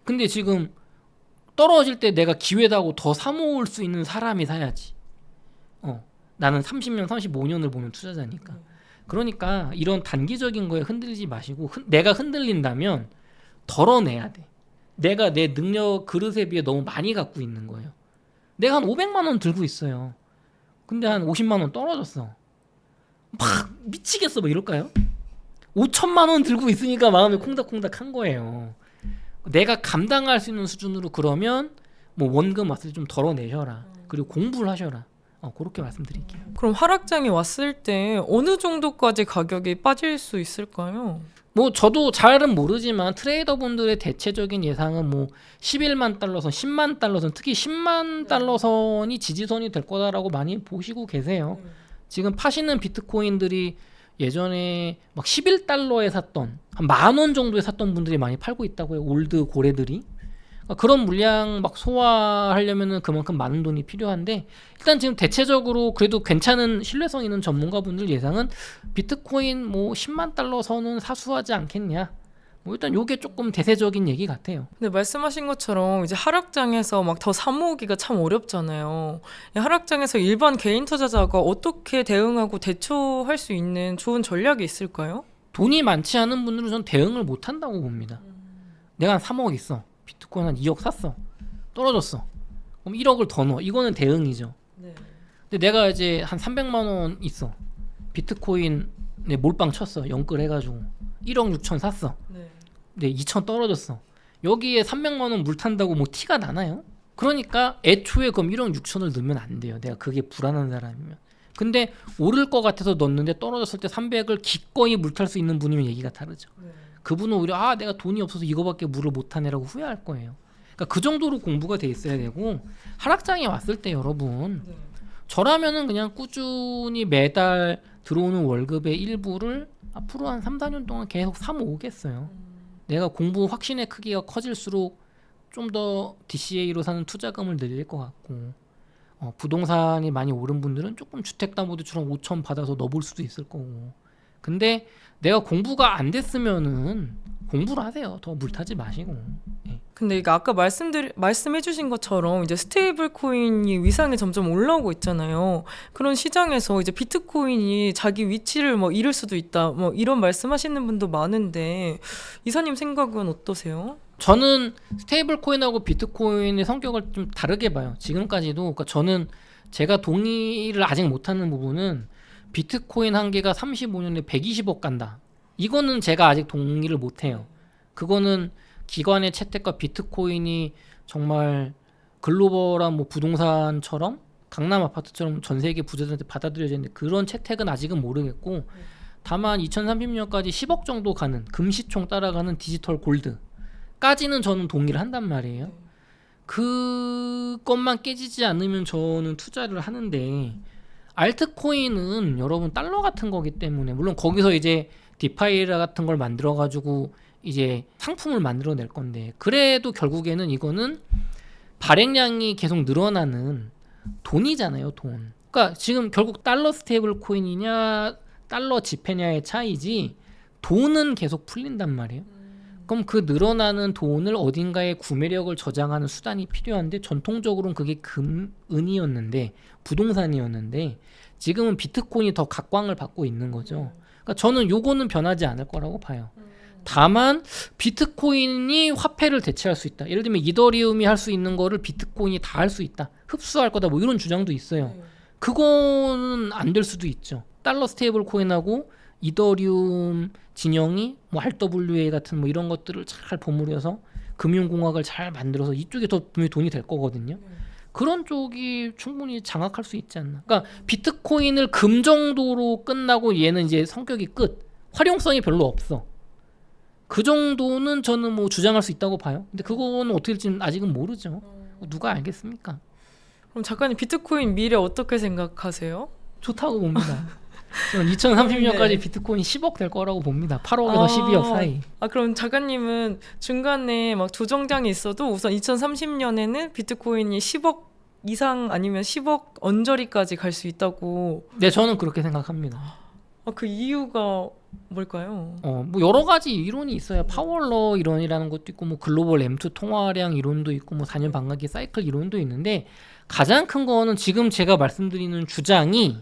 근데 지금 떨어질 때 내가 기회다고 더 사모을 수 있는 사람이 사야지. 나는 30년, 35년을 보는 투자자니까. 그러니까 이런 단기적인 거에 흔들리지 마시고 내가 흔들린다면 덜어내야 돼. 내가 내 능력 그릇에 비해 너무 많이 갖고 있는 거예요. 내가 한 500만 원 들고 있어요. 근데 한 50만 원 떨어졌어. 막 미치겠어 뭐 이럴까요? 5천만 원 들고 있으니까 마음이 콩닥콩닥 한 거예요. 내가 감당할 수 있는 수준으로 그러면 뭐 원금 왔을 때 좀 덜어내셔라. 그리고 공부를 하셔라. 그렇게 말씀드릴게요. 그럼 하락장이 왔을 때 어느 정도까지 가격이 빠질 수 있을까요? 뭐 저도 잘은 모르지만 트레이더분들의 대체적인 예상은 뭐 11만 달러선, 10만 달러선, 특히 10만 달러선이 지지선이 될 거다라고 많이 보시고 계세요. 지금 파시는 비트코인들이 예전에 막 11달러에 샀던 한 10,000원 정도에 샀던 분들이 많이 팔고 있다고요. 올드 고래들이. 그런 물량 막 소화하려면은 그만큼 많은 돈이 필요한데 일단 지금 대체적으로 그래도 괜찮은 신뢰성 있는 전문가분들 예상은 비트코인 뭐 10만 달러 선은 사수하지 않겠냐. 뭐 일단 요게 조금 대세적인 얘기 같아요. 근데 말씀하신 것처럼 이제 하락장에서 막 더 사모으기가 참 어렵잖아요. 이 하락장에서 일반 개인 투자자가 어떻게 대응하고 대처할 수 있는 좋은 전략이 있을까요? 돈이 많지 않은 분들은 전 대응을 못 한다고 봅니다. 내가 한 3억 있어. 비트코인 한 2억 샀어. 떨어졌어. 그럼 1억을 더 넣어. 이거는 대응이죠. 네. 근데 내가 이제 한 300만 원 있어. 비트코인에 몰빵 쳤어. 영끌 해가지고 1억 6천 샀어. 네. 근데 2천 떨어졌어. 여기에 300만 원 물 탄다고 뭐 티가 나나요? 그러니까 애초에 그럼 1억 6천을 넣으면 안 돼요. 내가 그게 불안한 사람이면. 근데 오를 것 같아서 넣었는데 떨어졌을 때 300을 기꺼이 물 탈 수 있는 분이면 얘기가 다르죠. 네. 그분은 오히려 내가 돈이 없어서 이거밖에 물을 못 타네라고 후회할 거예요. 그러니까 그 정도로 공부가 돼 있어야 되고 하락장이 왔을 때 여러분 네. 저라면은 그냥 꾸준히 매달 들어오는 월급의 일부를 앞으로 한 3, 4년 동안 계속 사 모으겠어요. 내가 공부 확신의 크기가 커질수록 좀 더 DCA로 사는 투자금을 늘릴 것 같고 부동산이 많이 오른 분들은 조금 주택담보대출한 5천 받아서 넣어볼 수도 있을 거고. 근데 내가 공부가 안 됐으면은 공부를 하세요. 더 물타지 마시고. 예. 근데 이게 아까 말씀해주신 것처럼 이제 스테이블 코인이 위상이 점점 올라오고 있잖아요. 그런 시장에서 이제 비트코인이 자기 위치를 뭐 잃을 수도 있다. 뭐 이런 말씀하시는 분도 많은데 이사님 생각은 어떠세요? 저는 스테이블 코인하고 비트코인의 성격을 좀 다르게 봐요. 지금까지도. 그러니까 저는 제가 동의를 아직 못하는 부분은 비트코인 한 개가 35년에 120억 간다. 이거는 제가 아직 동의를 못해요. 그거는 기관의 채택과 비트코인이 정말 글로벌한 뭐 부동산처럼 강남 아파트처럼 전 세계 부자들한테 받아들여지는데 그런 채택은 아직은 모르겠고 다만 2030년까지 10억 정도 가는 금시총 따라가는 디지털 골드까지는 저는 동의를 한단 말이에요. 그것만 깨지지 않으면 저는 투자를 하는데 알트코인은 여러분 달러 같은 거기 때문에 물론 거기서 이제 디파이라 같은 걸 만들어 가지고 이제 상품을 만들어낼 건데 그래도 결국에는 이거는 발행량이 계속 늘어나는 돈이잖아요, 돈. 그러니까 지금 결국 달러 스테이블 코인이냐 달러 지폐냐의 차이지 돈은 계속 풀린단 말이에요. 그럼 그 늘어나는 돈을 어딘가에 구매력을 저장하는 수단이 필요한데 전통적으로는 그게 은이었는데 부동산이었는데 지금은 비트코인이 더 각광을 받고 있는 거죠. 그러니까 저는 요거는 변하지 않을 거라고 봐요. 다만 비트코인이 화폐를 대체할 수 있다. 예를 들면 이더리움이 할 수 있는 거를 비트코인이 다 할 수 있다. 흡수할 거다. 뭐 이런 주장도 있어요. 그거는 안 될 수도 있죠. 달러 스테이블 코인하고 이더리움 진영이 뭐 RWA 같은 뭐 이런 것들을 잘 버무려서 금융공학을 잘 만들어서 이쪽에 더 분명히 돈이 될 거거든요. 그런 쪽이 충분히 장악할 수 있지 않나. 그러니까 비트코인을 금 정도로 끝나고 얘는 이제 성격이 끝. 활용성이 별로 없어. 그 정도는 저는 뭐 주장할 수 있다고 봐요. 근데 그거는 어떻게 될지는 아직은 모르죠. 누가 알겠습니까? 그럼 작가님 비트코인 미래 어떻게 생각하세요? 좋다고 봅니다. 저는 2030년까지 네. 비트코인 10억 될 거라고 봅니다. 8억에서 12억 사이. 그럼 작가님은 중간에 막 조정장이 있어도 우선 2030년에는 비트코인이 10억 이상 아니면 10억 언저리까지 갈 수 있다고. 네, 저는 그렇게 생각합니다. 그 이유가 뭘까요? 뭐 여러 가지 이론이 있어요. 파월러 이론이라는 것도 있고 뭐 글로벌 M2 통화량 이론도 있고 뭐 4년 반감기 사이클 이론도 있는데 가장 큰 거는 지금 제가 말씀드리는 주장이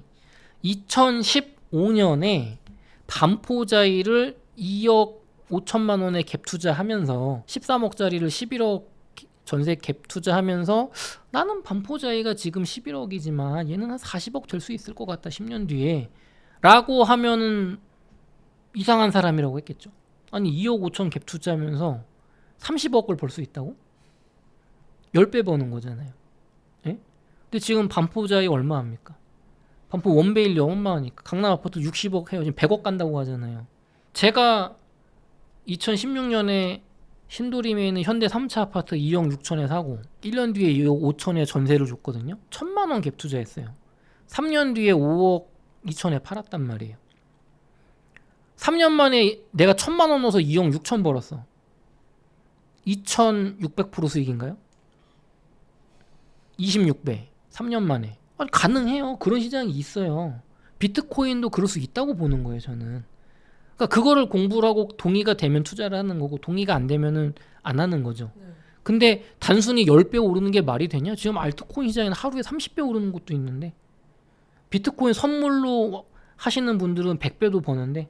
2015년에 반포자이를 2억 5천만 원에 갭 투자하면서 13억짜리를 11억 전세 갭 투자하면서 나는 반포자이가 지금 11억이지만 얘는 한 40억 될 수 있을 것 같다 10년 뒤에 라고 하면은 이상한 사람이라고 했겠죠. 아니 2억 5천 갭 투자하면서 30억을 벌 수 있다고? 10배 버는 거잖아요. 예? 근데 지금 반포자이 얼마 합니까? 반포 원베일리 얼마니까 강남 아파트 60억 해요. 지금 100억 간다고 하잖아요. 제가 2016년에 신도림에 있는 현대 3차 아파트 2억 6천에 사고 1년 뒤에 2억 5천에 전세를 줬거든요. 1,000만 원 갭 투자했어요. 3년 뒤에 5억 2천에 팔았단 말이에요. 3년 만에 내가 1,000만 원 넣어서 2억 6천 벌었어. 2,600% 수익인가요? 26배. 3년 만에. 아니, 가능해요. 그런 시장이 있어요. 비트코인도 그럴 수 있다고 보는 거예요, 저는. 그러니까 그거를 공부를 하고 동의가 되면 투자를 하는 거고 동의가 안 되면은 안 하는 거죠. 근데 단순히 10배 오르는 게 말이 되냐? 지금 알트코인 시장에는 하루에 30배 오르는 것도 있는데 비트코인 선물로 하시는 분들은 100배도 버는데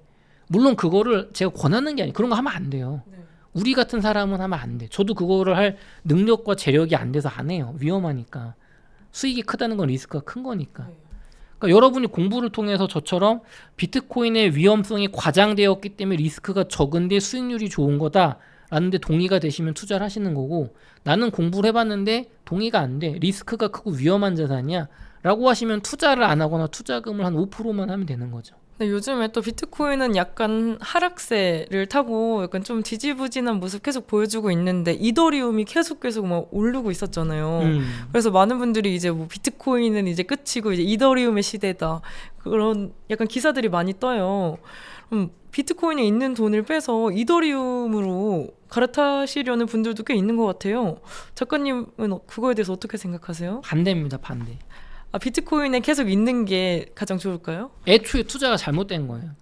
물론 그거를 제가 권하는 게 아니에요. 그런 거 하면 안 돼요. 우리 같은 사람은 하면 안 돼. 저도 그거를 할 능력과 재력이 안 돼서 안 해요. 위험하니까. 수익이 크다는 건 리스크가 큰 거니까. 그러니까 여러분이 공부를 통해서 저처럼 비트코인의 위험성이 과장되었기 때문에 리스크가 적은데 수익률이 좋은 거다라는 데 동의가 되시면 투자를 하시는 거고 나는 공부를 해봤는데 동의가 안 돼. 리스크가 크고 위험한 자산이야. 라고 하시면 투자를 안 하거나 투자금을 한 5%만 하면 되는 거죠. 근데 요즘에 또 비트코인은 약간 하락세를 타고 약간 좀 지지부진한 모습 계속 보여주고 있는데 이더리움이 계속 막 오르고 있었잖아요. 그래서 많은 분들이 이제 뭐 비트코인은 이제 끝이고 이제 이더리움의 시대다. 그런 약간 기사들이 많이 떠요. 비트코인에 있는 돈을 빼서 이더리움으로 갈아타시려는 분들도 꽤 있는 것 같아요. 작가님은 그거에 대해서 어떻게 생각하세요? 반대입니다. 반대. 비트코인에 계속 있는 게 가장 좋을까요? 애초에 투자가 잘못된 거예요.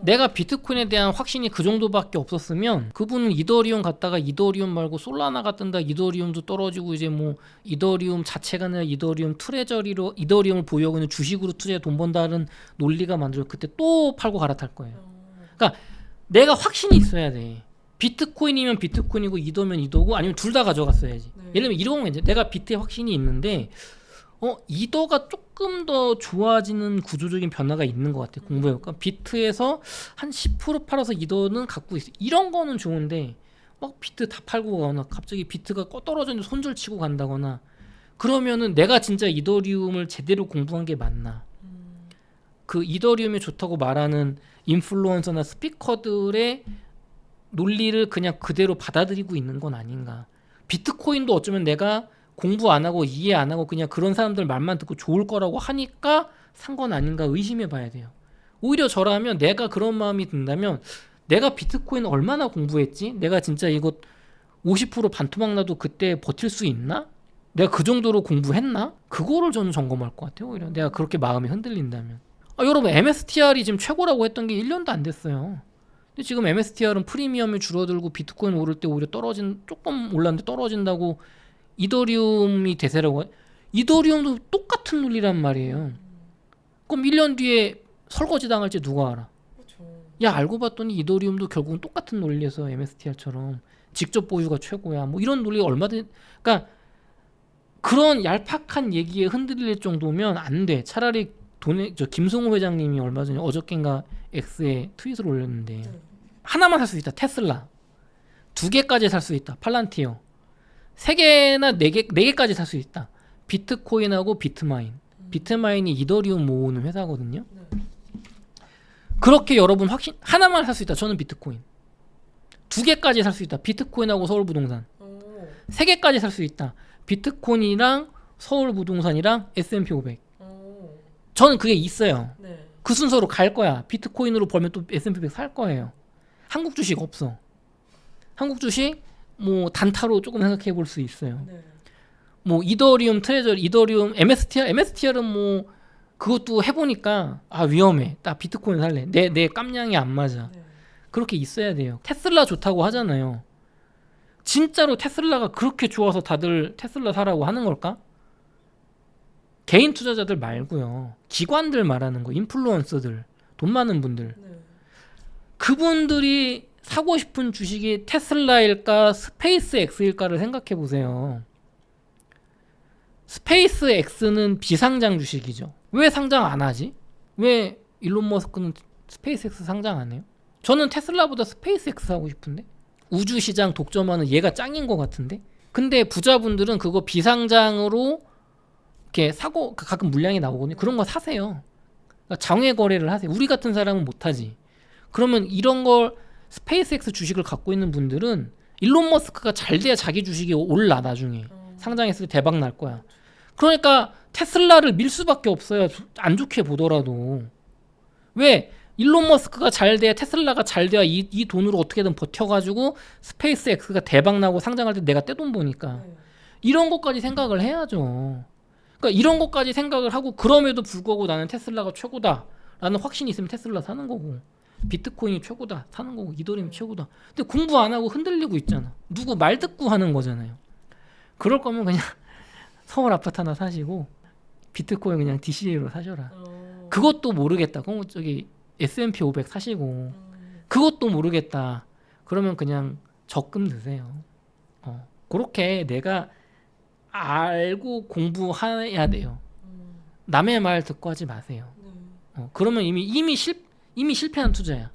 내가 비트코인에 대한 확신이 그 정도밖에 없었으면 그분은 이더리움 갔다가 이더리움 말고 솔라나가 뜬다 이더리움도 떨어지고 이제 뭐 이더리움 자체가 아니라 이더리움 트레저리로 이더리움을 보유하고 있는 주식으로 투자해 돈 번다는 논리가 만들어 그때 또 팔고 갈아탈 거예요. 그러니까 내가 확신이 있어야 돼. 비트코인이면 비트코인이고 이더면 이더고 아니면 둘 다 가져갔어야지. 예를 들면 이런 거 이제 내가 비트에 확신이 있는데 이더가 조금 더 좋아지는 구조적인 변화가 있는 것 같아요. 공부해볼까? 비트에서 한 10% 팔아서 이더는 갖고 있어. 이런 거는 좋은데 막 비트 다 팔고 가거나 갑자기 비트가 떨어졌는데 손절치고 간다거나 그러면은 내가 진짜 이더리움을 제대로 공부한 게 맞나? 그 이더리움이 좋다고 말하는 인플루언서나 스피커들의 논리를 그냥 그대로 받아들이고 있는 건 아닌가? 비트코인도 어쩌면 내가 공부 안 하고 이해 안 하고 그냥 그런 사람들 말만 듣고 좋을 거라고 하니까 산 건 아닌가 의심해 봐야 돼요. 오히려 저라면 내가 그런 마음이 든다면 내가 비트코인 얼마나 공부했지? 내가 진짜 이거 50% 반토막 나도 그때 버틸 수 있나? 내가 그 정도로 공부했나? 그거를 저는 점검할 것 같아요. 오히려 내가 그렇게 마음이 흔들린다면. 여러분 MSTR이 지금 최고라고 했던 게 1년도 안 됐어요. 근데 지금 MSTR은 프리미엄이 줄어들고 비트코인 오를 때 오히려 조금 올랐는데 떨어진다고 이더리움이 대세라고 이더리움도 똑같은 논리란 말이에요. 그럼 1년 뒤에 설거지 당할지 누가 알아? 야 알고 봤더니 이더리움도 결국은 똑같은 논리에서 MSTR처럼 직접 보유가 최고야. 뭐 이런 논리가 얼마든 그러니까 그런 얄팍한 얘기에 흔들릴 정도면 안 돼. 차라리 김승호 회장님이 얼마 전에 어저께인가 X에 트윗을 올렸는데 하나만 살 수 있다. 테슬라. 2개까지 살 수 있다. 팔란티어. 3개나 4개까지 살 수 있다. 비트코인하고 비트마인. 비트마인이 이더리움 모으는 회사거든요. 그렇게 여러분 하나만 살 수 있다. 저는 비트코인. 2개까지 살 수 있다. 비트코인하고 서울부동산. 3개까지 살 수 있다. 비트코인이랑 서울부동산이랑 S&P 500. 저는 그게 있어요. 그 순서로 갈 거야. 비트코인으로 벌면 또 S&P 500 살 거예요. 한국 주식 없어. 한국 주식 뭐 단타로 조금 생각해 볼 수 있어요. 뭐 이더리움 트레저리, 이더리움 MSTR은 뭐 그것도 해보니까 위험해. 나 비트코인 살래. 내 깜냥이 안 맞아. 그렇게 있어야 돼요. 테슬라 좋다고 하잖아요. 진짜로 테슬라가 그렇게 좋아서 다들 테슬라 사라고 하는 걸까? 개인 투자자들 말고요. 기관들 말하는 거, 인플루언서들, 돈 많은 분들. 그분들이 사고 싶은 주식이 테슬라일까 스페이스 X일까를 생각해 보세요. 스페이스 X는 비상장 주식이죠. 왜 상장 안 하지? 왜 일론 머스크는 스페이스 X 상장 안 해요? 저는 테슬라보다 스페이스 X 하고 싶은데? 우주 시장 독점하는 얘가 짱인 것 같은데? 근데 부자분들은 그거 비상장으로 이렇게 사고 가끔 물량이 나오거든요. 그런 거 사세요. 그러니까 장외 거래를 하세요. 우리 같은 사람은 못하지. 그러면 이런 걸 스페이스X 주식을 갖고 있는 분들은 일론 머스크가 잘 돼야 자기 주식이 올라 나중에 상장했을 때 대박 날 거야. 그러니까 테슬라를 밀 수밖에 없어요. 안 좋게 보더라도. 왜? 일론 머스크가 잘 돼야 테슬라가 잘 돼야 이 돈으로 어떻게든 버텨가지고 스페이스X가 대박 나고 상장할 때 내가 떼돈 보니까. 이런 것까지 생각을 해야죠. 그러니까 이런 것까지 생각을 하고 그럼에도 불구하고 나는 테슬라가 최고다라는 확신이 있으면 테슬라 사는 거고 비트코인이 최고다 사는 거고 이더리움이 최고다. 근데 공부 안 하고 흔들리고 있잖아. 누구 말 듣고 하는 거잖아요. 그럴 거면 그냥 서울 아파트 하나 사시고 비트코인 그냥 DCA로 사셔라. 그것도 모르겠다. 그럼 저기 S&P 500 사시고 그것도 모르겠다. 그러면 그냥 적금 드세요. 그렇게 내가 알고 공부해야 돼요. 남의 말 듣고 하지 마세요. 그러면 이미 실패한 투자야.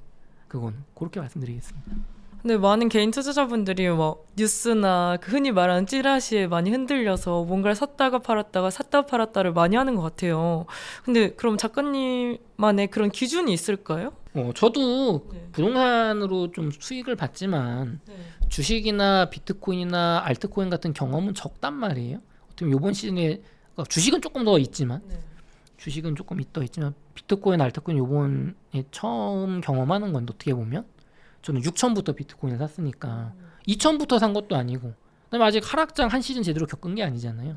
그건 그렇게 말씀드리겠습니다. 근데 많은 개인 투자자분들이 뭐 뉴스나 그 흔히 말하는 찌라시에 많이 흔들려서 뭔가를 샀다가 팔았다를 많이 하는 것 같아요. 근데 그럼 작가님만의 그런 기준이 있을까요? 저도 부동산으로 좀 수익을 받지만 주식이나 비트코인이나 알트코인 같은 경험은 적단 말이에요. 어떻게 보면 이번 시즌에 주식은 조금 더 있지만 비트코인, 알트코인 요번에 처음 경험하는 건데 어떻게 보면 저는 6천부터 비트코인을 샀으니까 2천부터 산 것도 아니고 그다음에 아직 하락장 한 시즌 제대로 겪은 게 아니잖아요.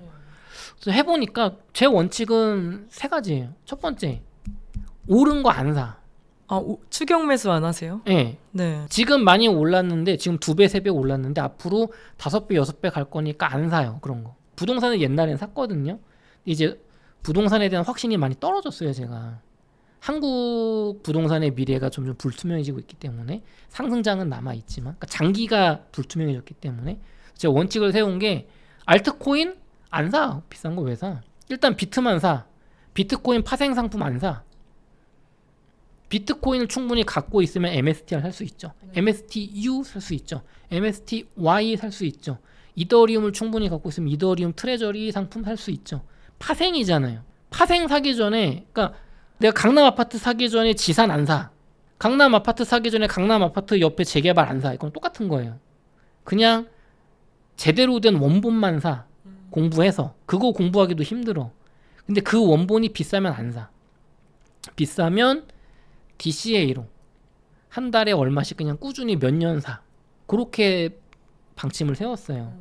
그래서 해보니까 제 원칙은 3가지예요. 첫 번째, 오른 거 안 사. 추격 매수 안 하세요? 네. 지금 많이 올랐는데 지금 2배, 3배 올랐는데 앞으로 5배, 6배 갈 거니까 안 사요. 그런 거. 부동산을 옛날엔 샀거든요. 이제 부동산에 대한 확신이 많이 떨어졌어요. 제가. 한국 부동산의 미래가 점점 불투명해지고 있기 때문에 상승장은 남아있지만 그러니까 장기가 불투명해졌기 때문에 제가 원칙을 세운 게 알트코인 안 사. 비싼 거 왜 사? 일단 비트만 사. 비트코인 파생 상품 안 사. 비트코인을 충분히 갖고 있으면 MSTR 살 수 있죠. MSTU 살 수 있죠. MSTY 살 수 있죠. 이더리움을 충분히 갖고 있으면 이더리움 트레저리 상품 살 수 있죠. 파생이잖아요. 파생 사기 전에, 그러니까 내가 강남 아파트 사기 전에 지산 안 사. 강남 아파트 사기 전에 강남 아파트 옆에 재개발 안 사. 이건 똑같은 거예요. 그냥 제대로 된 원본만 사. 공부해서. 그거 공부하기도 힘들어. 근데 그 원본이 비싸면 안 사. 비싸면 DCA로 한 달에 얼마씩 그냥 꾸준히 몇 년 사. 그렇게 방침을 세웠어요.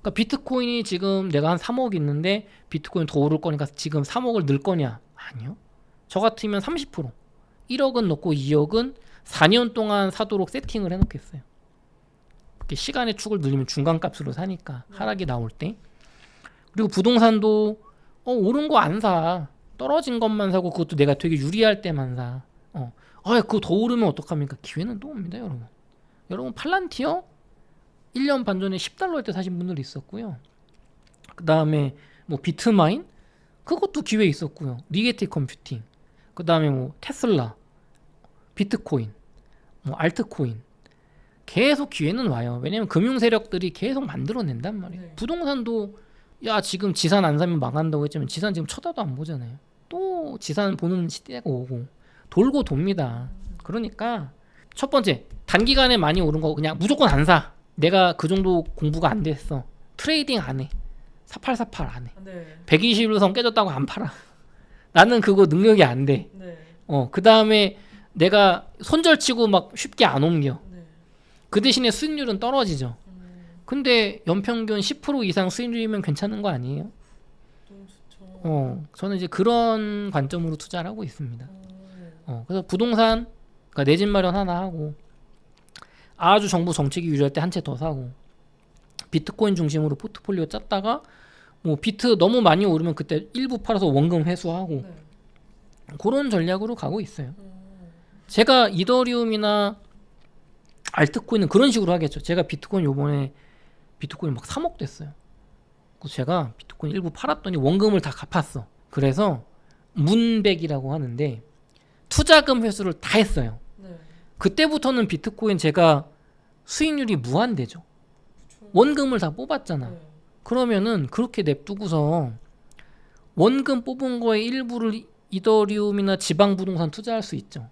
그러니까 비트코인이 지금 내가 한 3억 있는데 비트코인 더 오를 거니까 지금 3억을 넣을 거냐? 아니요. 저 같으면 30%. 1억은 넣고 2억은 4년 동안 사도록 세팅을 해놓겠어요. 그렇게 시간의 축을 늘리면 중간값으로 사니까 하락이 나올 때. 그리고 부동산도 오른 거 안 사. 떨어진 것만 사고 그것도 내가 되게 유리할 때만 사. 그거 더 오르면 어떡합니까? 기회는 또 옵니다, 여러분. 여러분 팔란티어 1년 반 전에 $10할 때 사신 분들 있었고요. 그 다음에 뭐 비트마인 그것도 기회 있었고요. 리게티 컴퓨팅, 그 다음에 뭐 테슬라, 비트코인, 뭐 알트코인 계속 기회는 와요. 왜냐면 금융 세력들이 계속 만들어낸단 말이에요. 네. 부동산도 야 지금 지산 안 사면 망한다고 했지만 지산 지금 쳐다도 안 보잖아요. 또 지산 보는 시대가 오고 돌고 돕니다. 그러니까 첫 번째 단기간에 많이 오른 거 그냥 무조건 안 사. 내가 그 정도 공부가 안 됐어. 트레이딩 안 해. 4848 안 해. 네. 121선 깨졌다고 안 팔아. 나는 그거 능력이 안 돼. 네. 그 다음에 내가 손절치고 막 쉽게 안 옮겨. 네. 그 대신에 수익률은 떨어지죠. 근데 연평균 10% 이상 수익률이면 괜찮은 거 아니에요? 저는 이제 그런 관점으로 투자를 하고 있습니다. 그래서 부동산, 그러니까 내 집 마련 하나 하고, 아주 정부 정책이 유리할 때 한 채 더 사고, 비트코인 중심으로 포트폴리오 짰다가 뭐 비트 너무 많이 오르면 그때 일부 팔아서 원금 회수하고 그런 전략으로 가고 있어요. 제가 이더리움이나 알트코인은 그런 식으로 하겠죠. 제가 비트코인 요번에 비트코인 막 3억 됐어요. 그래서 제가 비트코인 일부 팔았더니 원금을 다 갚았어. 그래서 문백이라고 하는데 투자금 회수를 다 했어요. 그때부터는 비트코인 제가 수익률이 무한대죠. 원금을 다 뽑았잖아. 그러면은 그렇게 냅두고서 원금 뽑은 거에 일부를 이더리움이나 지방부동산 투자할 수 있죠.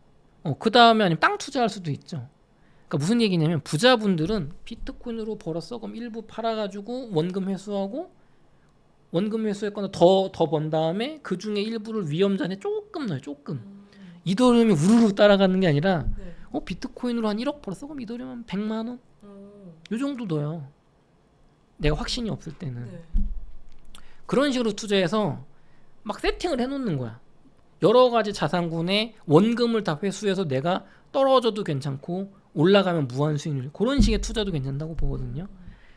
그 다음에 아니면 땅 투자할 수도 있죠. 그러니까 무슨 얘기냐면 부자분들은 비트코인으로 벌었어. 그럼 일부 팔아가지고 원금 회수하고 원금 회수했거나 더 번 다음에 그 중에 일부를 위험자산에 조금 넣어요. 조금. 이더리움이 우르르 따라가는 게 아니라 비트코인으로 한 1억 벌었어. 그럼 이더리움 100만 원? 요 정도 넣어요. 내가 확신이 없을 때는. 그런 식으로 투자해서 막 세팅을 해놓는 거야. 여러 가지 자산군에 원금을 다 회수해서 내가 떨어져도 괜찮고 올라가면 무한 수익률, 그런 식의 투자도 괜찮다고 보거든요.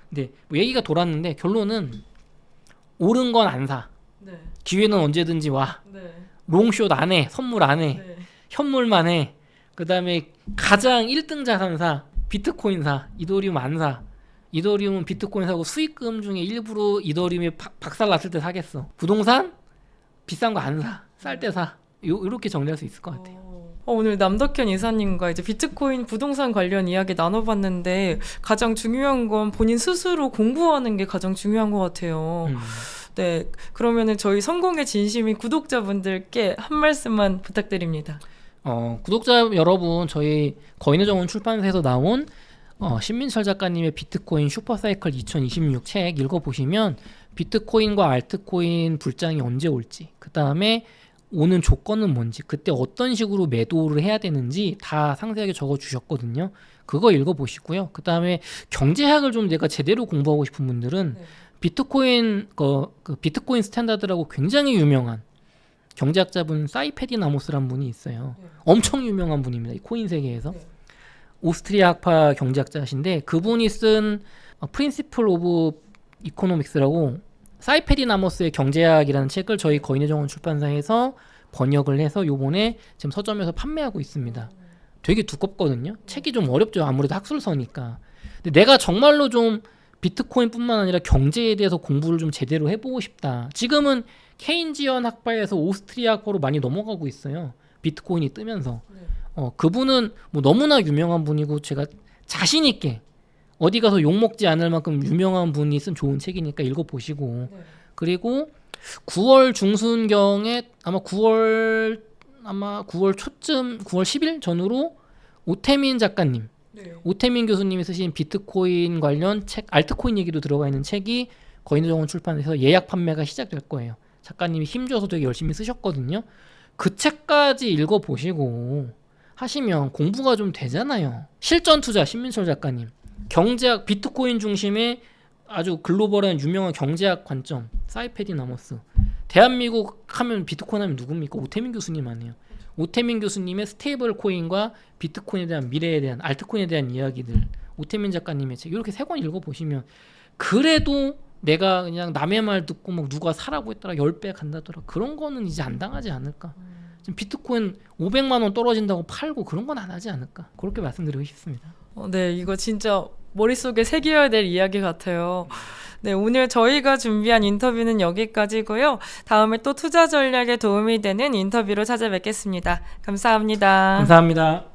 근데 뭐 얘기가 돌았는데 결론은 오른 건 안 사. 기회는 언제든지 와. 롱숏 안 해. 선물 안 해. 현물만 해. 그 다음에 가장 1등 자산 사. 비트코인 사. 이더리움 안 사. 이더리움은 비트코인 사고 수익금 중에 일부러 이더리움이 박살 났을 때 사겠어. 부동산? 비싼 거 안 사. 쌀 때 사. 요렇게 정리할 수 있을 것 같아요. 오늘 남덕현 이사님과 이제 비트코인 부동산 관련 이야기 나눠봤는데 가장 중요한 건 본인 스스로 공부하는 게 가장 중요한 것 같아요. 네, 그러면은 저희 성공의 진심인 구독자분들께 한 말씀만 부탁드립니다. 구독자 여러분, 저희 거인의 정원 출판사에서 나온 신민철 작가님의 비트코인 슈퍼사이클 2026 책 읽어보시면 비트코인과 알트코인 불장이 언제 올지, 그 다음에 오는 조건은 뭔지, 그때 어떤 식으로 매도를 해야 되는지 다 상세하게 적어주셨거든요. 그거 읽어보시고요. 그 다음에 경제학을 좀 내가 제대로 공부하고 싶은 분들은 비트코인 그 비트코인 스탠다드라고 굉장히 유명한 경제학자분 사이페디나모스라는 분이 있어요. 엄청 유명한 분입니다. 이 코인 세계에서. 오스트리아 학파 경제학자신데 그분이 쓴 프린시플 오브 이코노믹스라고 사이페디나모스의 경제학이라는 책을 저희 거인의 정원 출판사에서 번역을 해서 요번에 지금 서점에서 판매하고 있습니다. 되게 두껍거든요. 책이 좀 어렵죠. 아무래도 학술서니까. 근데 내가 정말로 좀 비트코인뿐만 아니라 경제에 대해서 공부를 좀 제대로 해보고 싶다. 지금은 케인지언 학파에서 오스트리아 학파로 많이 넘어가고 있어요. 비트코인이 뜨면서. 그분은 뭐 너무나 유명한 분이고 제가 자신 있게 어디 가서 욕 먹지 않을 만큼 유명한 분이 쓴 좋은 책이니까 읽어보시고 네. 그리고 9월 중순경에 아마 9월 초쯤 9월 10일 전후로 오태민 작가님 네. 오태민 교수님이 쓰신 비트코인 관련 책 알트코인 얘기도 들어가 있는 책이 거인정원 출판에서 예약 판매가 시작될 거예요. 작가님이 힘줘서 되게 열심히 쓰셨거든요. 그 책까지 읽어보시고 하시면 공부가 좀 되잖아요. 실전 투자 신민철 작가님 경제학 비트코인 중심의 아주 글로벌한 유명한 경제학 관점 사이페디나머스 대한민국 하면 비트코인 하면 누굽니까? 오태민 교수님 아니에요. 오태민 교수님의 스테이블 코인과 비트코인에 대한 미래에 대한 알트코인에 대한 이야기들 오태민 작가님의 책 이렇게 3권 읽어보시면 그래도 내가 그냥 남의 말 듣고 막 누가 사라고 했더라 10배 간다더라 그런 거는 이제 안 당하지 않을까. 지금 비트코인 500만 원 떨어진다고 팔고 그런 건 안 하지 않을까. 그렇게 말씀드리고 싶습니다. 네, 이거 진짜 머릿속에 새겨야 될 이야기 같아요. 네, 오늘 저희가 준비한 인터뷰는 여기까지고요. 다음에 또 투자 전략에 도움이 되는 인터뷰로 찾아뵙겠습니다. 감사합니다. 감사합니다.